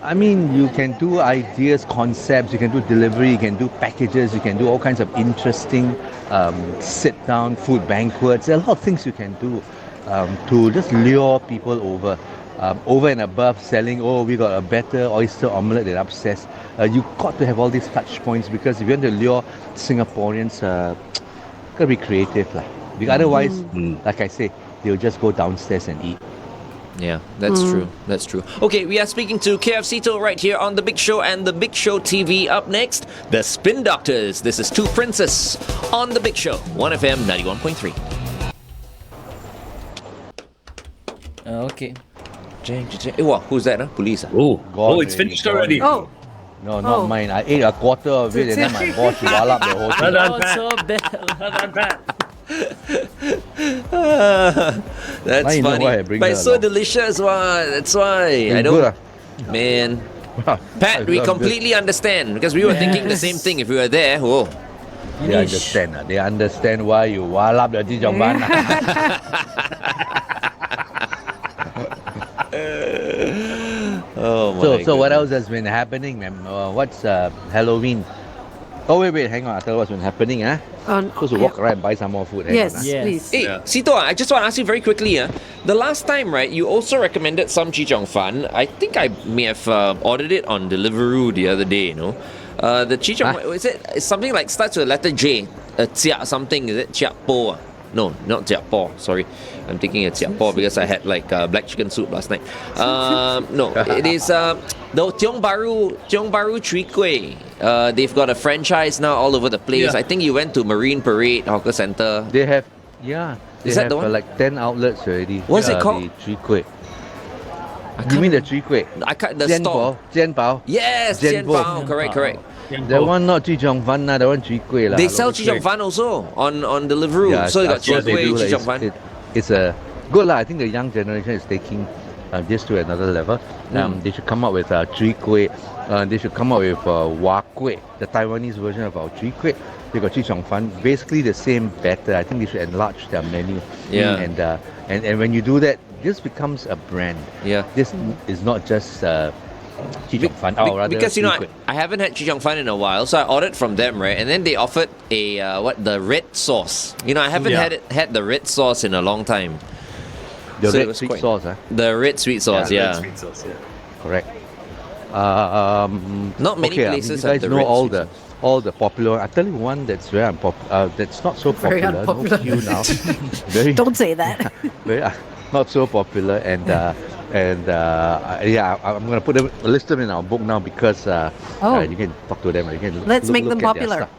I mean, you can do ideas, concepts, you can do delivery, you can do packages, you can do all kinds of interesting sit-down food banquets. There are a lot of things you can do to just lure people over. Over and above selling, we got a better oyster omelette than upstairs. You got to have all these touch points, because if you want to lure Singaporeans, gotta be creative. Because otherwise, like I say, they'll just go downstairs and eat. Yeah, that's true. That's true. Okay, we are speaking to KFCito right here on The Big Show and The Big Show TV. Up next, The Spin Doctors. This is Two Princes on The Big Show, 1FM 91.3. Okay. Wow, who's that? Police? Oh, it's finished already. Oh. No, not mine. I ate a quarter of it, and then my boss walled up the whole thing. That's funny. But it's so delicious, that's why. I don't. Man. Pat, we completely understand, because we were thinking the same thing if we were there. They understand. They understand why you walled up the Jijong Van. So what else has been happening, ma'am? What's Halloween? Oh, wait, hang on. I'll tell you what's been happening, supposed to walk around and buy some more food. Please. Hey, Sito, I just want to ask you very quickly. The last time, right, you also recommended some Chee Fan. I think I may have ordered it on Deliveroo the other day, the Chee Fan, is it something like starts with the letter J? Chia something, is it? Chia Po? No, not Chia Po, sorry. I'm thinking it's Chia Po because I had black chicken soup last night. No, it is the Tiong Bahru Chwee Kueh. They've got a franchise now all over the place. I think you went to Marine Parade Hawker Centre. They have, they is that have the one? like 10 outlets already. What's it called? The Chwee Kueh. You mean the Chwee Kueh? I can't, the stall. Jian Bao. Yes, Jian Bao. Correct. That one not Chee Fan, that one Chwee Kueh. They sell Chee Fan also on Deliveroo. So they got Chwee Kueh, Chee Fan. It's a good I think the young generation is taking this to another level. They should come up with Chwee Kueh. They should come up with Wah Kueh, the Taiwanese version of our Chwee Kueh. They got Chee Fan, basically the same batter. I think they should enlarge their menu. Yeah. And when you do that, this becomes a brand. Yeah. This is not just Chee Fan. Because I haven't had Chee Fan in a while, so I ordered from them, right? And then they offered the red sauce. I haven't had the red sauce in a long time. The red sweet sauce, The red sweet sauce, Red sweet sauce, correct. Not many places you guys have the know red all sweet the all the popular. I tell you one that's very unpopular. That's not so Very popular. unpopular. No queue now. Very, Don't say that. very not so popular, and I'm gonna put them, list them in our book now because you can talk to them. You can Let's make look them at their popular. stuff.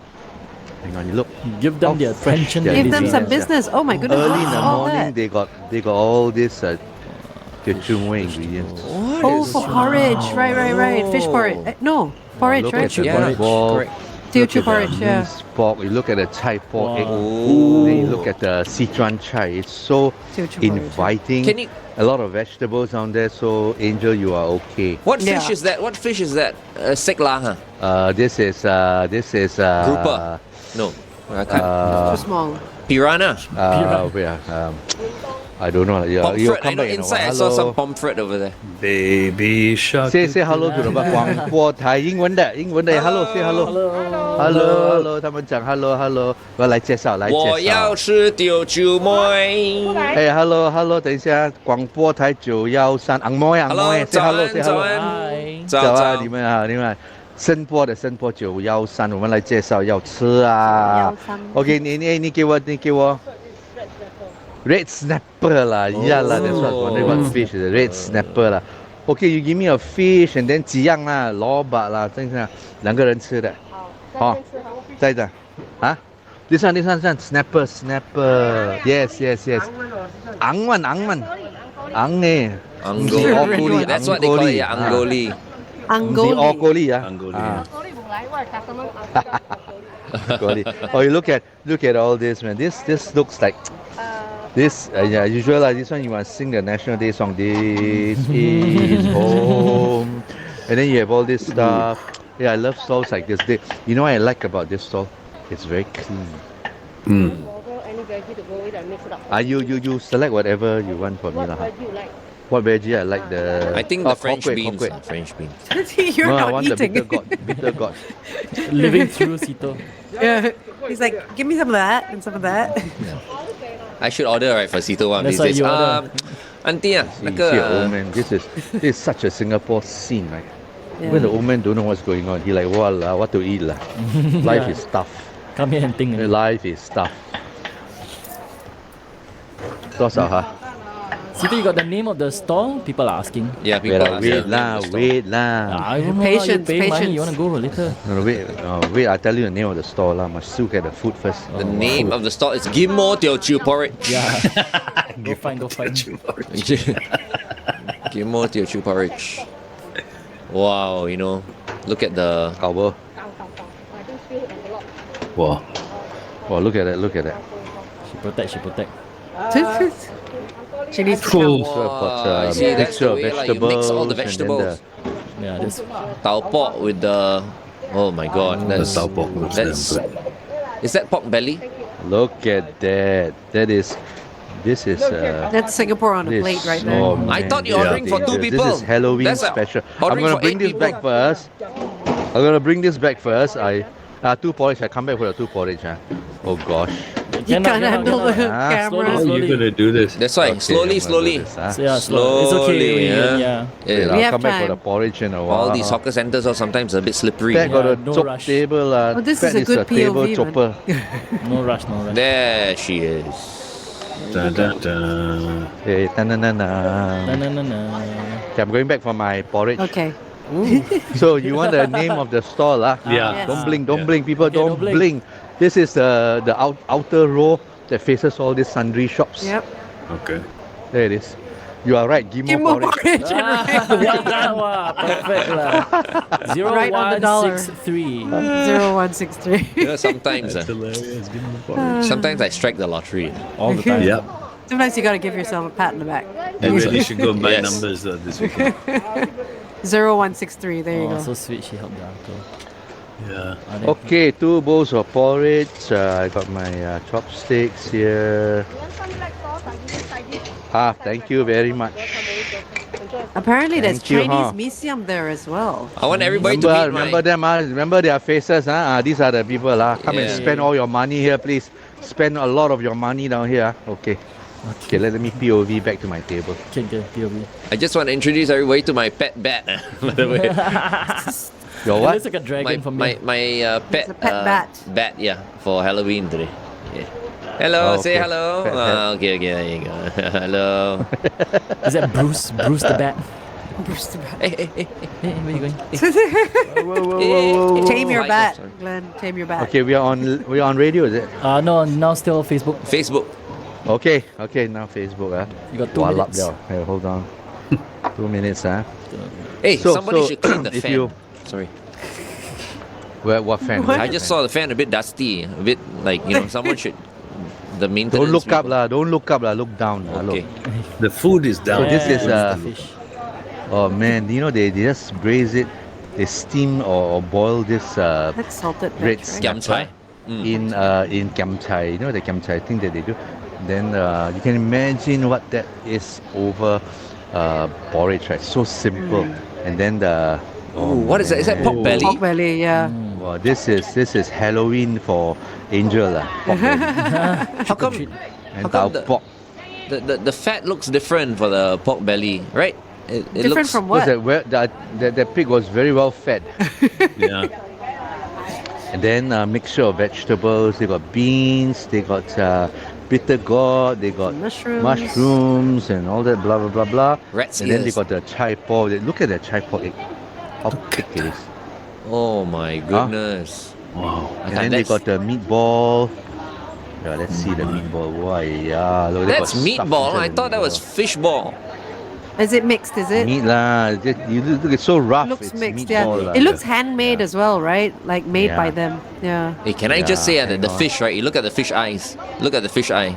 Hang on, you look. Give them how the fresh attention their they Give them living some is, yeah. business. Oh my goodness. Early in what's the all morning, that? they got all this Teochew Mui ingredients. Oh, for porridge. Right. Fish porridge. No, porridge, Look right? at the Yeah, ball. correct. Look Teochew at the porridge, yeah. minced pork. You look at the chai pork egg. Ooh. Then you look at the Sichuan chai. It's so Teochew porridge, yeah. inviting. Can you- A lot of vegetables on there. So Angel, you are okay. What fish Yeah. is that? What fish is that? Sekla, huh? This is Grouper. No, I can't. Too small. Piranha. I don't know. You'll Pomfret. I come know back in a inside I while. saw some Hello. pomfret over there. Baby shark. Say hello to the 广播台英文的 Hello say hello 他们讲 hello 我要来介绍我要吃Teochew Mui。哎 hello 等一下广播台913昂摩呀 Hello， say 早 hello 安 say 早 hello 安，早啊你们声波913我们来介绍要吃啊 OK 你给我Red snapper lah, yeah lah. That's what I wonder what fish is. Red snapper lah. Okay, you give me a fish and then 几样啦，萝卜啦，这样两个人吃的。好，再的啊 ？This one, snapper. Yes. 昂man，昂诶。Angoli. That's what they call it. Yeah, Angoli. Angoli 啊。 Angoli. Oh, you look at all this, man. This looks like. This, usual like this one you must sing the national day song. This is home, and then you have all this stuff. Yeah, I love stalls like this. You know what I like about this stall? It's very clean. You select whatever you want for me lah. What veggie I like the. I think the French cockroach, beans. cockroach. French beans. You're No, I not want eating. the bitter gourd. Living through Sito. Yeah. He's like, give me some of that and some of that. I should order right for Sito one That's these why days. you order. Auntie See, old man, this is such a Singapore scene, right? Even the old man don't know what's going on. He like, what to eat lah. Life is tough. Come here and think. Life is tough. 多少哈？ Sito, you got the name of the stall? People are asking. Yeah, people are Wait asking lah, the store. wait lah. I don't know. Patience, You pay money. patience. You want to go later? No, wait. I tell you the name of the store lah. Must look at the food first. The name of the store is Ghim Teochew porridge. Yeah. Go find. Ghim Teochew porridge. Wow, look at the. 搞不？ Wow. Oh, look at that. She protect. She needs to Cool. come. So I've got see, that's mixture the of way, like, you mix all the vegetables. and then vegetables. Yeah, this. Tau pork with the. Oh my god, that's. tau pork looks damn good. Is that pork belly? Look at that. This is. That's Singapore on a This, plate right there. oh, man, I thought you're ordering for two this people. is Halloween That's a- special. I'm ordering gonna for bring 8 this back people. first. I'm gonna bring this back first. Two porridge. I come back for the two porridge. Oh gosh. You can't handle the Ah, camera. How are you gonna do this? That's why. Okay, slowly. I'm gonna do this, So yeah, slow. It's okay. Slowly, Yeah. yeah. Wait, We I'll have come back for time. the porridge in a while. All these hawker centers are sometimes a bit slippery. Back got a no chop rush. table. Oh, this that is a good a table POV, man. chopper. No rush. There she is. Dun, dun, dun. Hey, Na na. na na na. Okay, I'm going back for my porridge. Okay. So you want the name of the stall, ah? Yeah. Yes. Don't blink, Yeah. blink, people, don't don't blink. blink. This is the outer row that faces all these sundry shops. Yep. Okay. There it is. You are right, Give Ghim more porridge. porridge. Well done, wow, perfect lah. Right on the dollar. 0163. 0163. Sometimes. Hilarious. Give me the porridge. Sometimes I strike the lottery. All the time. Yep. Sometimes you gotta give yourself a pat in the back. You really should go and buy Yes. numbers this weekend. 0163. There you Oh, go. so sweet. She helped the uncle. Yeah. Okay, 2 bowls of porridge. I got my chopsticks here. Thank you very much. Apparently, there's Thank you, Chinese huh? museum there as well. I want everybody to Remember meet them, remember their faces. These are the people. Come and Yeah. spend all your money here, please. Spend a lot of your money down here. Okay. Okay, let me POV back to my table. Okay, POV. I just want to introduce everybody to my pet bat. By the way, Your It what? looks like a dragon from my pet It's a pet bat. Bat, yeah, for Halloween today. Yeah. Hello, Oh, say okay. hello. Pet bat. Okay, there you go. Hello. Is that Bruce? Bruce the bat? Bruce the bat. Hey, where you going? Tame your Michael, bat, sorry. Glenn. Tame your bat. Okay, we are on radio, is it? No, now still Facebook. Facebook. Okay, now Facebook. You got 2 Walap minutes. liao. Hey, hold on. 2 minutes, Hey, So- somebody so should clean the if fan. you- Sorry. What fan? I just saw the fan a bit dusty, a bit like, someone should. The maintenance. Don't look up people- lah. Don't look up lah. Look down lah. Okay. Look. The food is down. So this is the fish. oh man, they just braise it, they steam or boil this That's salted red veg, right? Giam cai. in giam cai. You know the giam cai thing that they do. Then you can imagine what that is over porridge, right? So simple. And then the Ooh, what is that? Is that pork belly? Pork belly, yeah. wow, this is Halloween for Angel lah. Pork belly. How come? And How come tau pork. The fat looks different for the pork belly, right? It Different looks, from Because what? that pig was very well fed. Yeah. And then a mixture of vegetables. They got beans, they got bitter gourd, they got mushrooms and all that blah blah blah blah. Rat's and then they ears. got the chai pork. Look at the chai pork egg. How thick it is. Oh my goodness! Wow. And then they got the meatball. Yeah, let's see the meatball. Why, yeah, look, they That's got stuff meatball. inside I the thought that was meatball. fish ball. Is it mixed? Is it? Meat lah. You look, it's so rough. Looks it's mixed, meatball yeah. lah. It looks handmade as well, right? Like made by Yeah. them. Yeah. Hey, can I just say Yeah, that the hang on. fish, right? You look at the fish eyes. Look at the fish eye.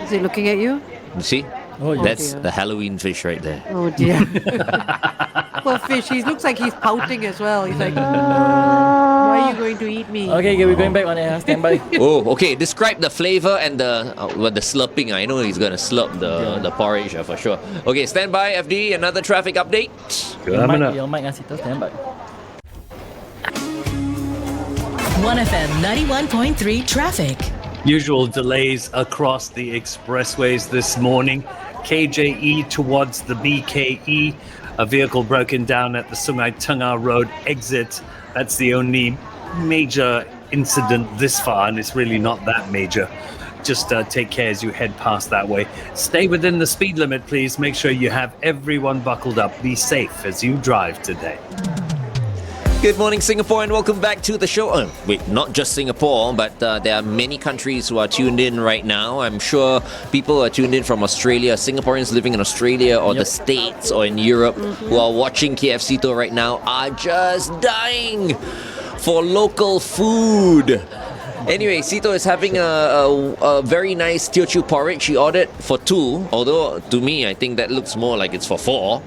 Is it looking at you? You see? Oh, yeah. That's dear. the Halloween fish right there. Oh dear. Poor fish. He looks like he's pouting as well. He's like, why are you going to eat me? Okay, we're going back on air. Stand by. Oh, okay. Describe the flavor and the slurping. I know he's gonna slurp the porridge for sure. Okay, stand by, FD. Another traffic update. Your mic, Sito, stand by. 1FM 91.3 traffic. Usual delays across the expressways this morning. KJE towards the BKE. A vehicle broken down at the Sungai Tengah Road exit. That's the only major incident this far, and it's really not that major. Just take care as you head past that way. Stay within the speed limit, please. Make sure you have everyone buckled up. Be safe as you drive today. Good morning, Singapore, and welcome back to the show. Wait, not just Singapore, but there are many countries who are tuned in right now. I'm sure people are tuned in from Australia, Singaporeans living in Australia or the States or in Europe who are watching KFC right now are just dying for local food. Anyway, Sito is having a very nice Teochew porridge. She ordered for 2, although to me, I think that looks more like it's for 4.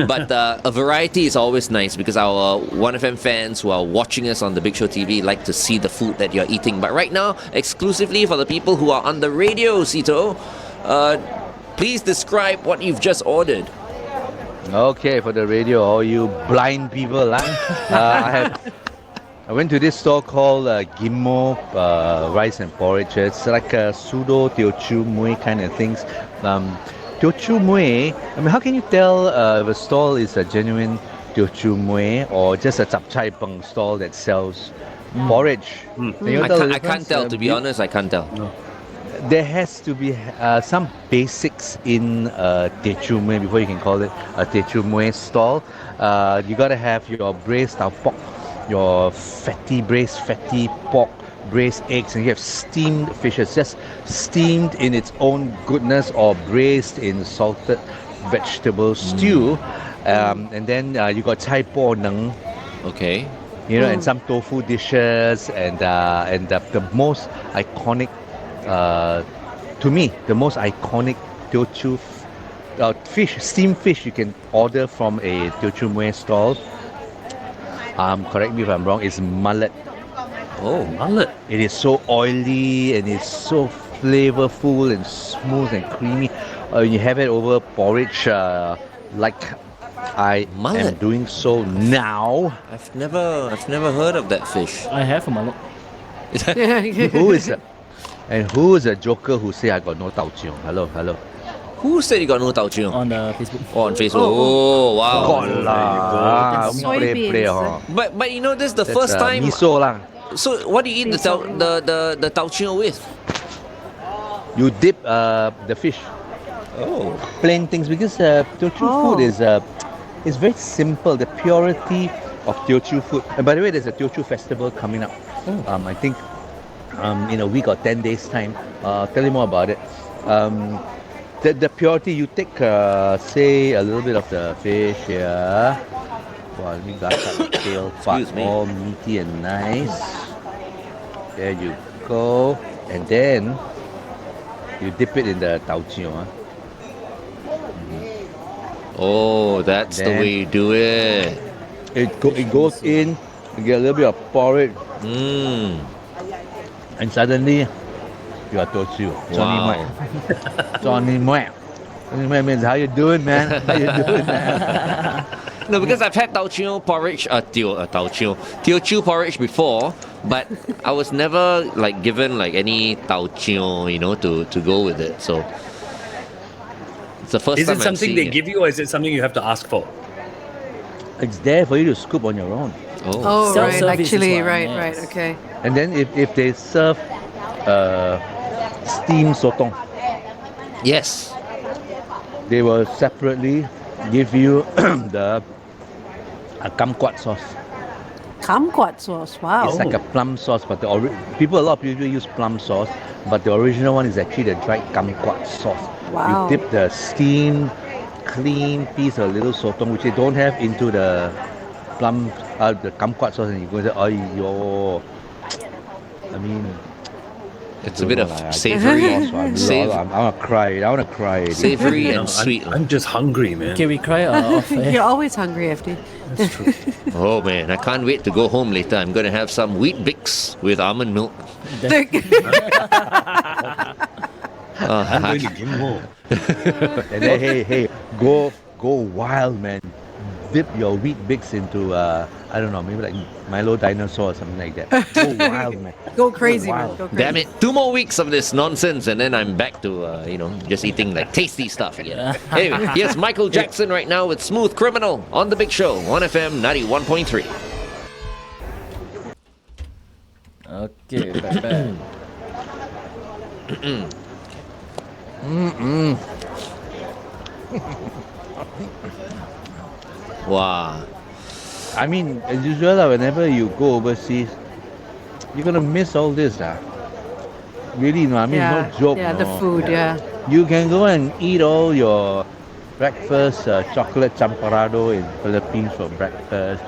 But a variety is always nice because our 1FM fans who are watching us on the Big Show TV like to see the food that you're eating. But right now, exclusively for the people who are on the radio, Sito, please describe what you've just ordered. Okay, for the radio, all you blind people, I went to this store called Ghim Rice and Porridge. It's like a pseudo Teochew Mui kind of things. Teochew Mui, I mean, how can you tell if a stall is a genuine Teochew Mui or just a chap chai peng stall that sells porridge? Can you tell the I can't difference? tell, to be honest, I can't tell. No. There has to be some basics in Teochew Mui before you can call it a Teochew Mui stall. You gotta have your braised tau pork, your braised fatty pork, braised eggs, and you have steamed fishes, just steamed in its own goodness or braised in salted vegetable stew. And then you got chai po neng. Okay. You know, and some tofu dishes, and the most iconic, to me, the most iconic Teochew fish, steamed fish you can order from a Teochew Mui stall. Correct me if I'm wrong, is mullet. Oh, mullet. It is so oily and it's so flavorful and smooth and creamy. You have it over porridge like I am doing so now. I've never heard of that fish. I have a mullet. Who is it? And who is a joker who say I got no tau chiong? Hello. Who said you got no tau chiong? On Facebook. Oh, on Facebook. Oh, wow. God lah. Soybeans. But you know, this is the first time. Miso lah. So what do you eat the tau chiong with? You dip the fish. Oh. Plain things because Teochew food is it's very simple. The purity of Teochew food. And by the way, there's a Teochew festival coming up. I think in a week or 10 days time. Tell you more about it. The purity, you take say a little bit of the fish here. Wow, let me glass up the tail part, all meaty and nice. There you go. And then you dip it in the tauchio. Oh, that's the way you do it. It goes in, you get a little bit of porridge. And suddenly, you are Teochew. Johnny Wow. Mue. Johnny Mue. Johnny Mue means, how you doing, man? How you doing, man? No, because I've had Teochew porridge, Teochew porridge before, but I was never like given like any Teochew, to go with it. So it's the first Is time it I'm something they seeing give you, or is it something you have to ask for? It's there for you to scoop on your own. Oh, right. Self-service Actually, is one, right, yes. right. Okay. And then if they serve steamed sotong, Yes. they will separately give you the kumquat sauce. Kumquat sauce. Wow. It's like a plum sauce, but a lot of people use plum sauce, but the original one is actually the dried kumquat sauce. Wow. You dip the steamed, clean piece of little sotong, which they don't have, into the the kumquat sauce, and you go and say, "Ayyo." I mean, It's a bit of savory. I want to cry. I want to cry. Savory and sweet. I'm just hungry, man. Okay, we cry off. You're always hungry, FD. That's true. Oh man, I can't wait to go home later. I'm gonna have some wheat bix with almond milk. I'm going to Ghim home. And then, hey, go wild, man. Dip your wheat bix into I don't know, maybe like Milo dinosaur or something like that. Go wild, man. Go crazy, man. wild. Go crazy. Damn it! 2 more weeks of this nonsense, and then I'm back to just eating like tasty stuff again. Anyway, here's Michael Jackson right now with "Smooth Criminal" on the Big Show, 1FM 91.3. Okay, back. Wow. I mean, as usual, whenever you go overseas, you're gonna miss all this, Really, no, I mean, Yeah. no joke. Yeah, the no. food, yeah. You can go and eat all your breakfast, chocolate champorado in Philippines for breakfast,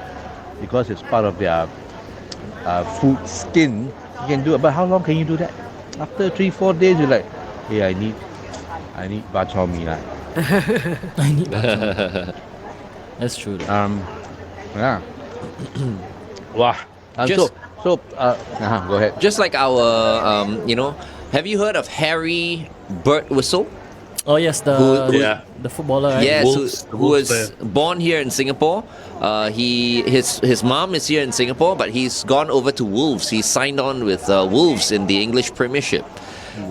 because it's part of their food skin. You can do it, but how long can you do that? After 3-4 days, you're like, hey, I need bak chor mee lah. I need That's true. Yeah. Wow. Just- Go ahead. Just like our, have you heard of Harry Birtwistle? Oh yes, the footballer. Right? Yes, Wolves- who Wolves was player. born here in Singapore. His mom is here in Singapore, but he's gone over to Wolves. He's signed on with Wolves in the English Premiership.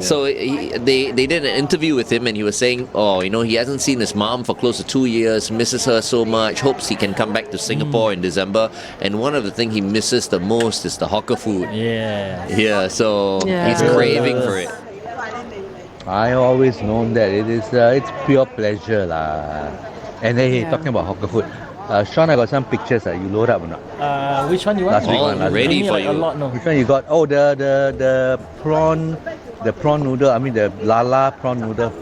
So they did an interview with him, and he was saying, he hasn't seen his mom for close to 2 years, misses her so much, hopes he can come back to Singapore in December. And one of the things he misses the most is the hawker food. Yeah. Yeah, so Yeah. he's craving for it. I always known that it's pure pleasure lah. And then Yeah. talking about hawker food, Sean, I got some pictures. You load up or not? Which one you want? Last week one, last ready Give me for like you. A lot, no. Which one you got? Oh, the prawn noodle. I mean the lala prawn noodle.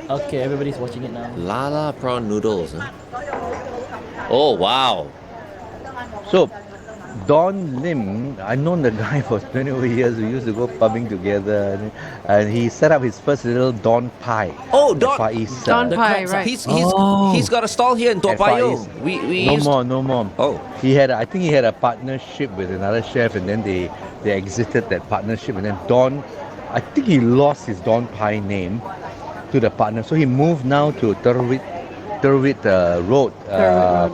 Okay, everybody's watching it now. Lala prawn noodles. Huh? Oh, wow. So, Don Lim, I've known the guy for 20 over years. We used to go pubbing together, and he set up his first little Don Pie. Oh, at Don- Far East. Don The Pie, crabs, right. He's got a stall here in Toa At Far Payoh. East. We No used more. Oh. I think he had a partnership with another chef, and then they exited that partnership, and then Don, I think he lost his Don Pie name to the partner, so he moved now to Terwit Road,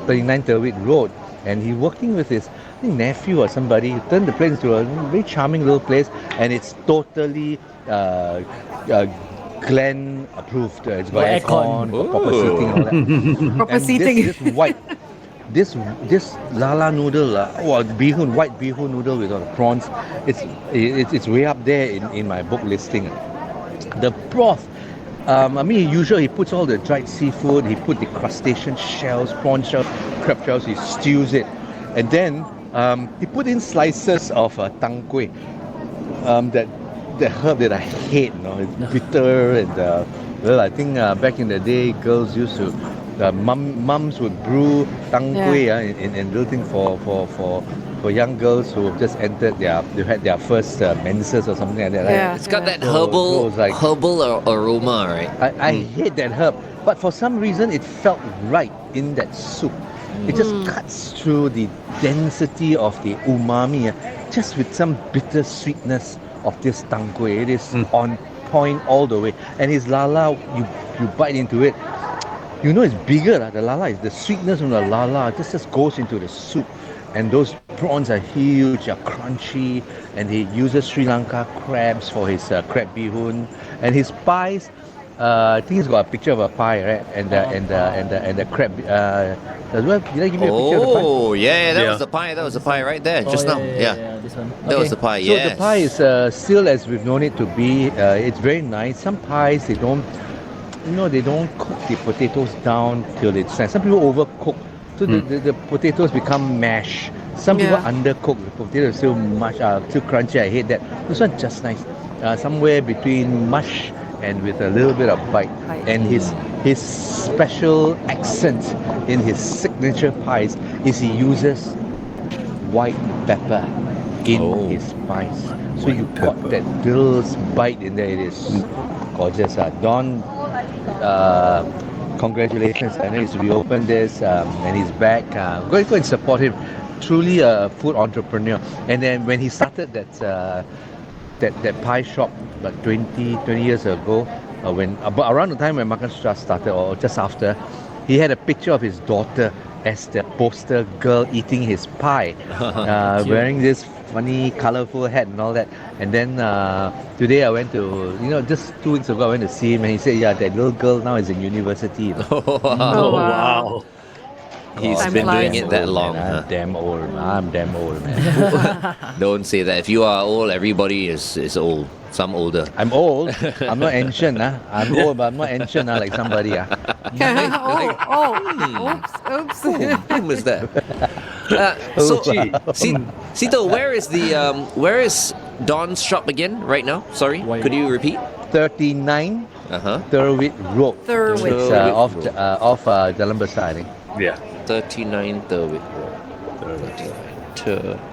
39 Terwit Road, and he's working with his nephew or somebody. He turned the place into a very charming little place, and it's totally Glen approved. It's got aircon. aircon, got proper seating, all that. Proper And seating. This white, this lala noodle, white bihun noodle with all the prawns. It's way up there in my book listing. The broth, I mean, usually he puts all the dried seafood, he put the crustacean shells, prawn shells, crab shells, he stews it. And then he put in slices of tang kueh, that herb that I hate, it's bitter and well, I think back in the day, girls used to, mums would brew tang kueh in little thing for young girls who have just entered they had their first menses or something like that. Yeah. Right? It's got that So it was herbal aroma, right? I hate that herb, but for some reason it felt right in that soup. It just cuts through the density of the umami, just with some bitter sweetness of this tang kueh. It is on point all the way. And his lala, you bite into it, it's bigger. The lala is the sweetness from the lala just goes into the soup. And those prawns are huge, are crunchy, and he uses Sri Lanka crabs for his crab bee hoon. And his pies, I think he's got a picture of a pie, right? And the crab. As well, did I give you a picture of the pie? Oh, yeah, that was the pie. That was the pie right there, just now. Yeah, this one. that was the pie. So Yes. the pie is still as we've known it to be. It's very nice. Some pies they don't cook the potatoes down till it's nice. Some people overcook, so the potatoes become mash. Some people undercook. The potatoes still still crunchy. I hate that. This one just nice. Somewhere between mush and with a little bit of bite. And his special accent in his signature pies is he uses white pepper in his pies. So you got that little bite in there. It is gorgeous. Don, congratulations. I know he's reopened this and he's back. Go and support him. Truly a food entrepreneur. And then when he started that pie shop about 20 years ago, around the time when Makansutra started or just after, he had a picture of his daughter as the poster girl eating his pie, wearing this funny colorful hat and all that. And then today I went to, just 2 weeks ago I went to see him and he said, yeah, that little girl now is in university. Oh, wow. He's been doing it that long. I'm damn old, man. Don't say that. If you are old, everybody is old. Some older. I'm old. I'm not ancient. I'm old, but I'm not ancient like somebody. Oops. Who was that? Sito, where is Don's shop again right now? Sorry, could you repeat? 39 Thurwit Road. Thurwit. It's off Jalan Besar, I think. Yeah. 39 Thurwit Road.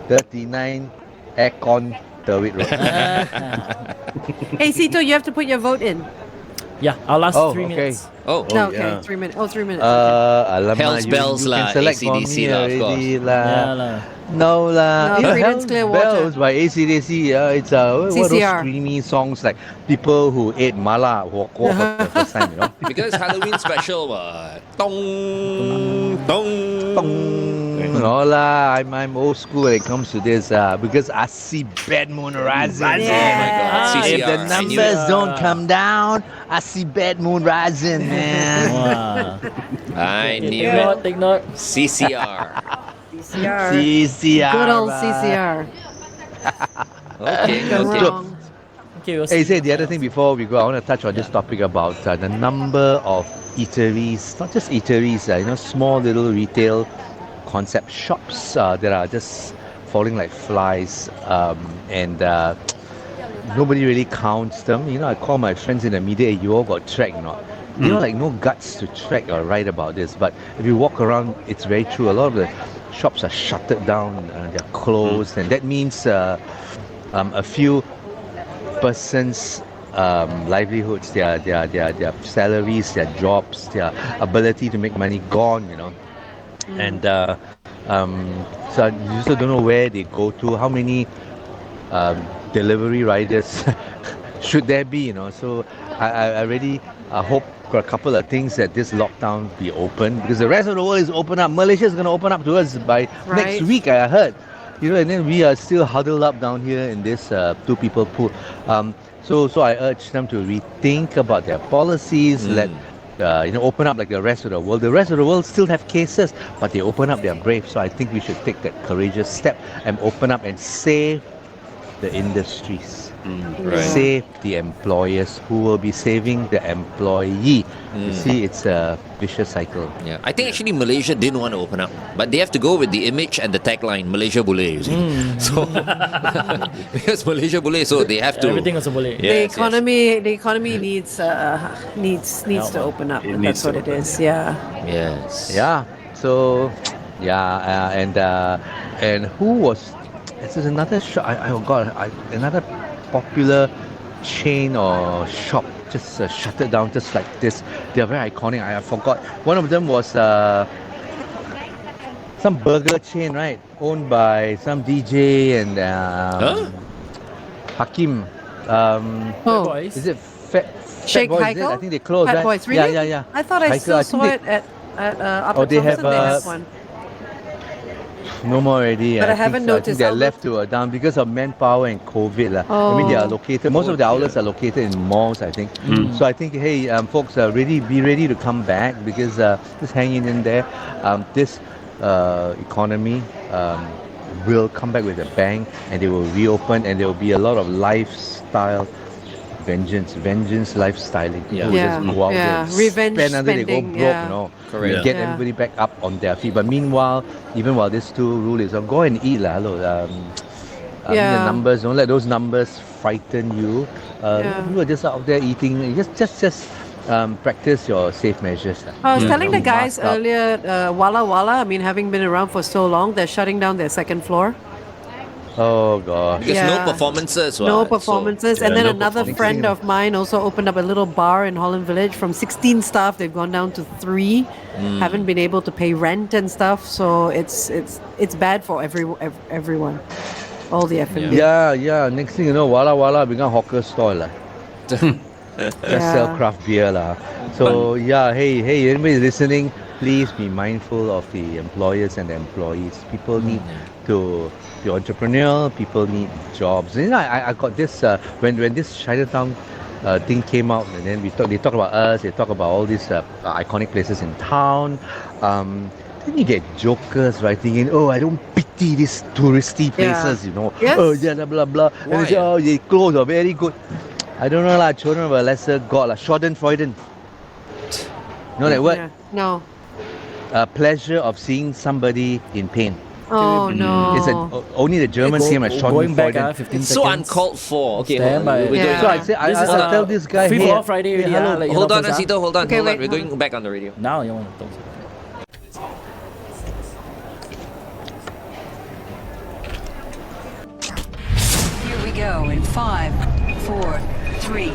39 Aircon Thurwit Road. Hey, Sito, you have to put your vote in. Yeah, our last 3 minutes. Oh, No, okay, 3 minutes. Oh, 3 minutes. Hell's Bells you lah, can select for AC/DC me lah, of already course. lah. No lah. No, Freedom's Hell's Clear Water. Bells by AC/DC. It's what are those CCR. screamy songs like people who ate mala walk for the first time, Because Halloween special, dong, dong, Dong. No lah, I'm old school when it comes to this because I see bad moon rising. Oh my God, If CCR, the I knew numbers it. don't come down, I see bad moon rising, man. Wow. I knew it. Take note. CCR. CCR. CCR. Good old man. CCR. Okay, Gone okay. wrong. Okay, we'll Hey, see. say the other thing before we go, I want to touch on this topic about the number of eateries, not just eateries, small little retail concept shops that are just falling like flies, and nobody really counts them. I call my friends in the media, you all got track or not? Like no guts to track or write about this, but if you walk around, it's very true. A lot of the shops are shuttered down, they're closed, and that means a few persons' livelihoods, their salaries, their jobs, their ability to make money gone, and so you also don't know where they go to, how many delivery riders should there be, so I really hope for a couple of things that this lockdown be open, because the rest of the world is open up. Malaysia is going to open up to us by next week, I heard, and then we are still huddled up down here in this two people pool. So I urge them to rethink about their policies, let open up like the rest of the world. The rest of the world still have cases, but they open up, they're brave. So I think we should take that courageous step and open up and save the industries. Right. Save the employers who will be saving the employee. You see, it's a vicious cycle. Yeah, I think actually Malaysia didn't want to open up, but they have to go with the image and the tagline Malaysia boleh. You see, so because Malaysia boleh, so they have to. Everything also boleh. The Yes, economy needs to open up. And that's what it is. Yeah. Yes. Yeah. So, yeah, and who was? This is another shop. I forgot. Another popular chain or shop just shut it down just like this. They are very iconic. I forgot. One of them was some burger chain, right? Owned by some DJ and Hakim. Boys. Is it Fat Shake Boys? Is it? Heikel? I think they closed. Fat Right? Boys, really? Yeah. I thought I Heikel, still think saw they- it at Upper they have, Thomson. They have one. No more already. But I think haven't so. I noticed think they're outlets. left to down because of manpower and COVID. I mean, they are located. Most of the outlets are located in malls, I think. So I think, hey, folks, be ready to come back because just hanging in there. This economy will come back with a bang, and they will reopen, and there will be a lot of lifestyle vengeance lifestyling. People will Yeah. just go out there, and Revenge spend until they go spending, broke, yeah. you know. Correct. To get Yeah. everybody back up on their feet. But meanwhile, even while this two rule is on, go and eat lah. Hello. I mean, Yeah. the numbers, don't let those numbers frighten you. Yeah. You are just out there eating. Just practice your safe measures. I was telling the Mask guys up. earlier, Walla Walla, I mean, having been around for so long, they're shutting down their second floor. Oh gosh. Because Yeah. no performances. No what, so- performances. yeah, And then no another performances. friend of mine also opened up a little bar in Holland Village. From 16 staff, they've gone down to 3. Haven't been able to pay rent and stuff. So it's bad for everyone. All the F&B. Yeah. Next thing you know, Walla become hawker stall lah. Just sell craft beer lah. So yeah, hey, anybody listening, please be mindful of the employers and the employees. People need to be entrepreneurial. People need jobs. You know, I got this when this Chinatown thing came out, and then they talk about us. They talk about all these iconic places in town. Then you get jokers writing in, oh, I don't pity these touristy places, you know. Yes. Oh, yeah, blah, blah. And they say, oh, they close are very good. I don't know, lah. Children of a lesser god, lah. Schadenfreude. You know that word? Yeah. No. Pleasure of seeing somebody in pain. Oh, no. It's only the Germans see him as Going back, Schadenfreude. 15 It's so seconds. uncalled for. Okay, Stand by. we're Yeah. So I say, This is I'll tell this guy, free hey, for all Friday already. hello. Let you Hold know on, first, Asito, hold on. Okay, Hold on. wait, We're hold going back on the radio. Now you want to talk. Here we go in 5, 4, 3, 2.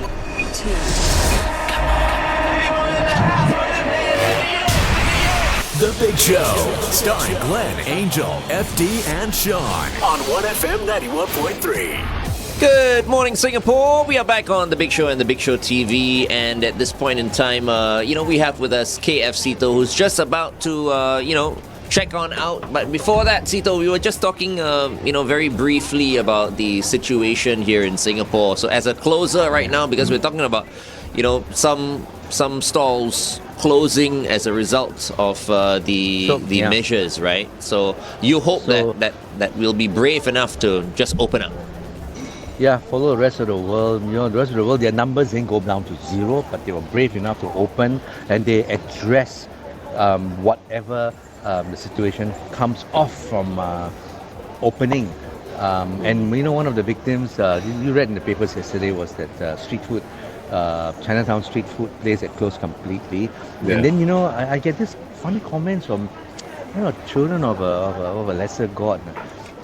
The Big Show, starring Glenn, Angel, FD, and Sean on 1FM 91.3. Good morning, Singapore. We are back on The Big Show and The Big Show TV. And at this point in time, we have with us KF Sito, who's just about to, check on out. But before that, Sito, we were just talking, very briefly about the situation here in Singapore. So as a closer right now, because we're talking about, some stalls closing as a result of the measures, right? So you hope that we'll be brave enough to just open up. Yeah, follow the rest of the world. You know, the rest of the world, their numbers didn't go down to 0, but they were brave enough to open, and they address whatever the situation comes off from opening. And one of the victims, you read in the papers yesterday, was that street food, Chinatown street food place that closed completely. Yeah. And then I get this funny comments from children of a lesser god.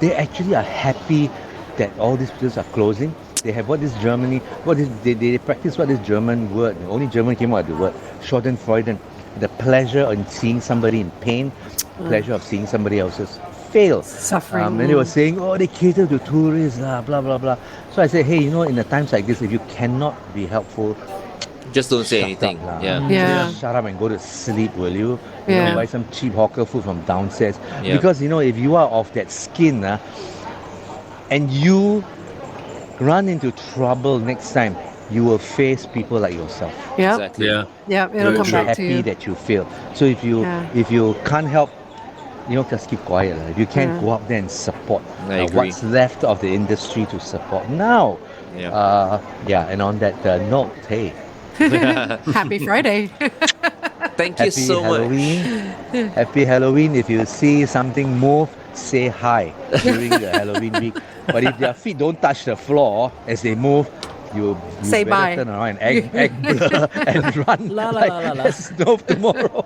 They actually are happy that all these places are closing. They have they practice what this German word, only German came out with the word, Schadenfreude, the pleasure in seeing somebody in pain, pleasure of seeing somebody else's fail. Suffering. And they were saying, oh, they cater to tourists, blah, blah, blah. So I said, hey, in the times like this, if you cannot be helpful, Just don't say shut anything. up lah. Yeah. Just shut up and go to sleep, will you? Yeah. Buy some cheap hawker food from downstairs. Yeah. Because, if you are of that skin, and you run into trouble next time, you will face people like yourself. Yeah. Exactly. Yeah. It'll come You're back to happy you. that you fail. So if you Yeah. if you can't help just keep quiet. If you can't go up there and support I agree. what's left of the industry to support now. And on that note, hey, Happy Friday. Thank you happy so Halloween. much. Happy Halloween. If you see something move, say hi during the Halloween week. But if their feet don't touch the floor as they move, you Say better bye. turn around and act blur and run La, la, like la, la, la. there's no tomorrow.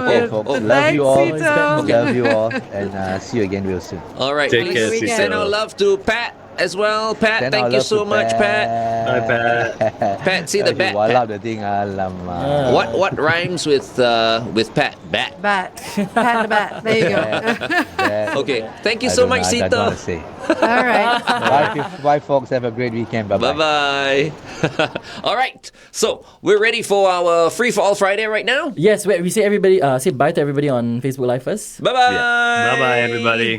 Okay, folks. Love Thanks, you all. Sito. Love you all. And see you again real soon. All right, Take care, please Cito. send our love to Pat as well. Pat, Send our thank you love so to much, Pat. Bye, Pat. Pat, see the bat. Walao the thing, alamak. What rhymes with Pat? Bat. Bat. Pat the bat. There you go. That- Okay, thank you I so don't much, know, I don't Sito. want to say. All right. Bye, folks. Have a great weekend. Bye-bye. Bye bye. All right, so we're ready for our Free for All Friday right now. Yes, wait, we say everybody, say bye to everybody on Facebook Live first. Bye bye. Bye bye, everybody.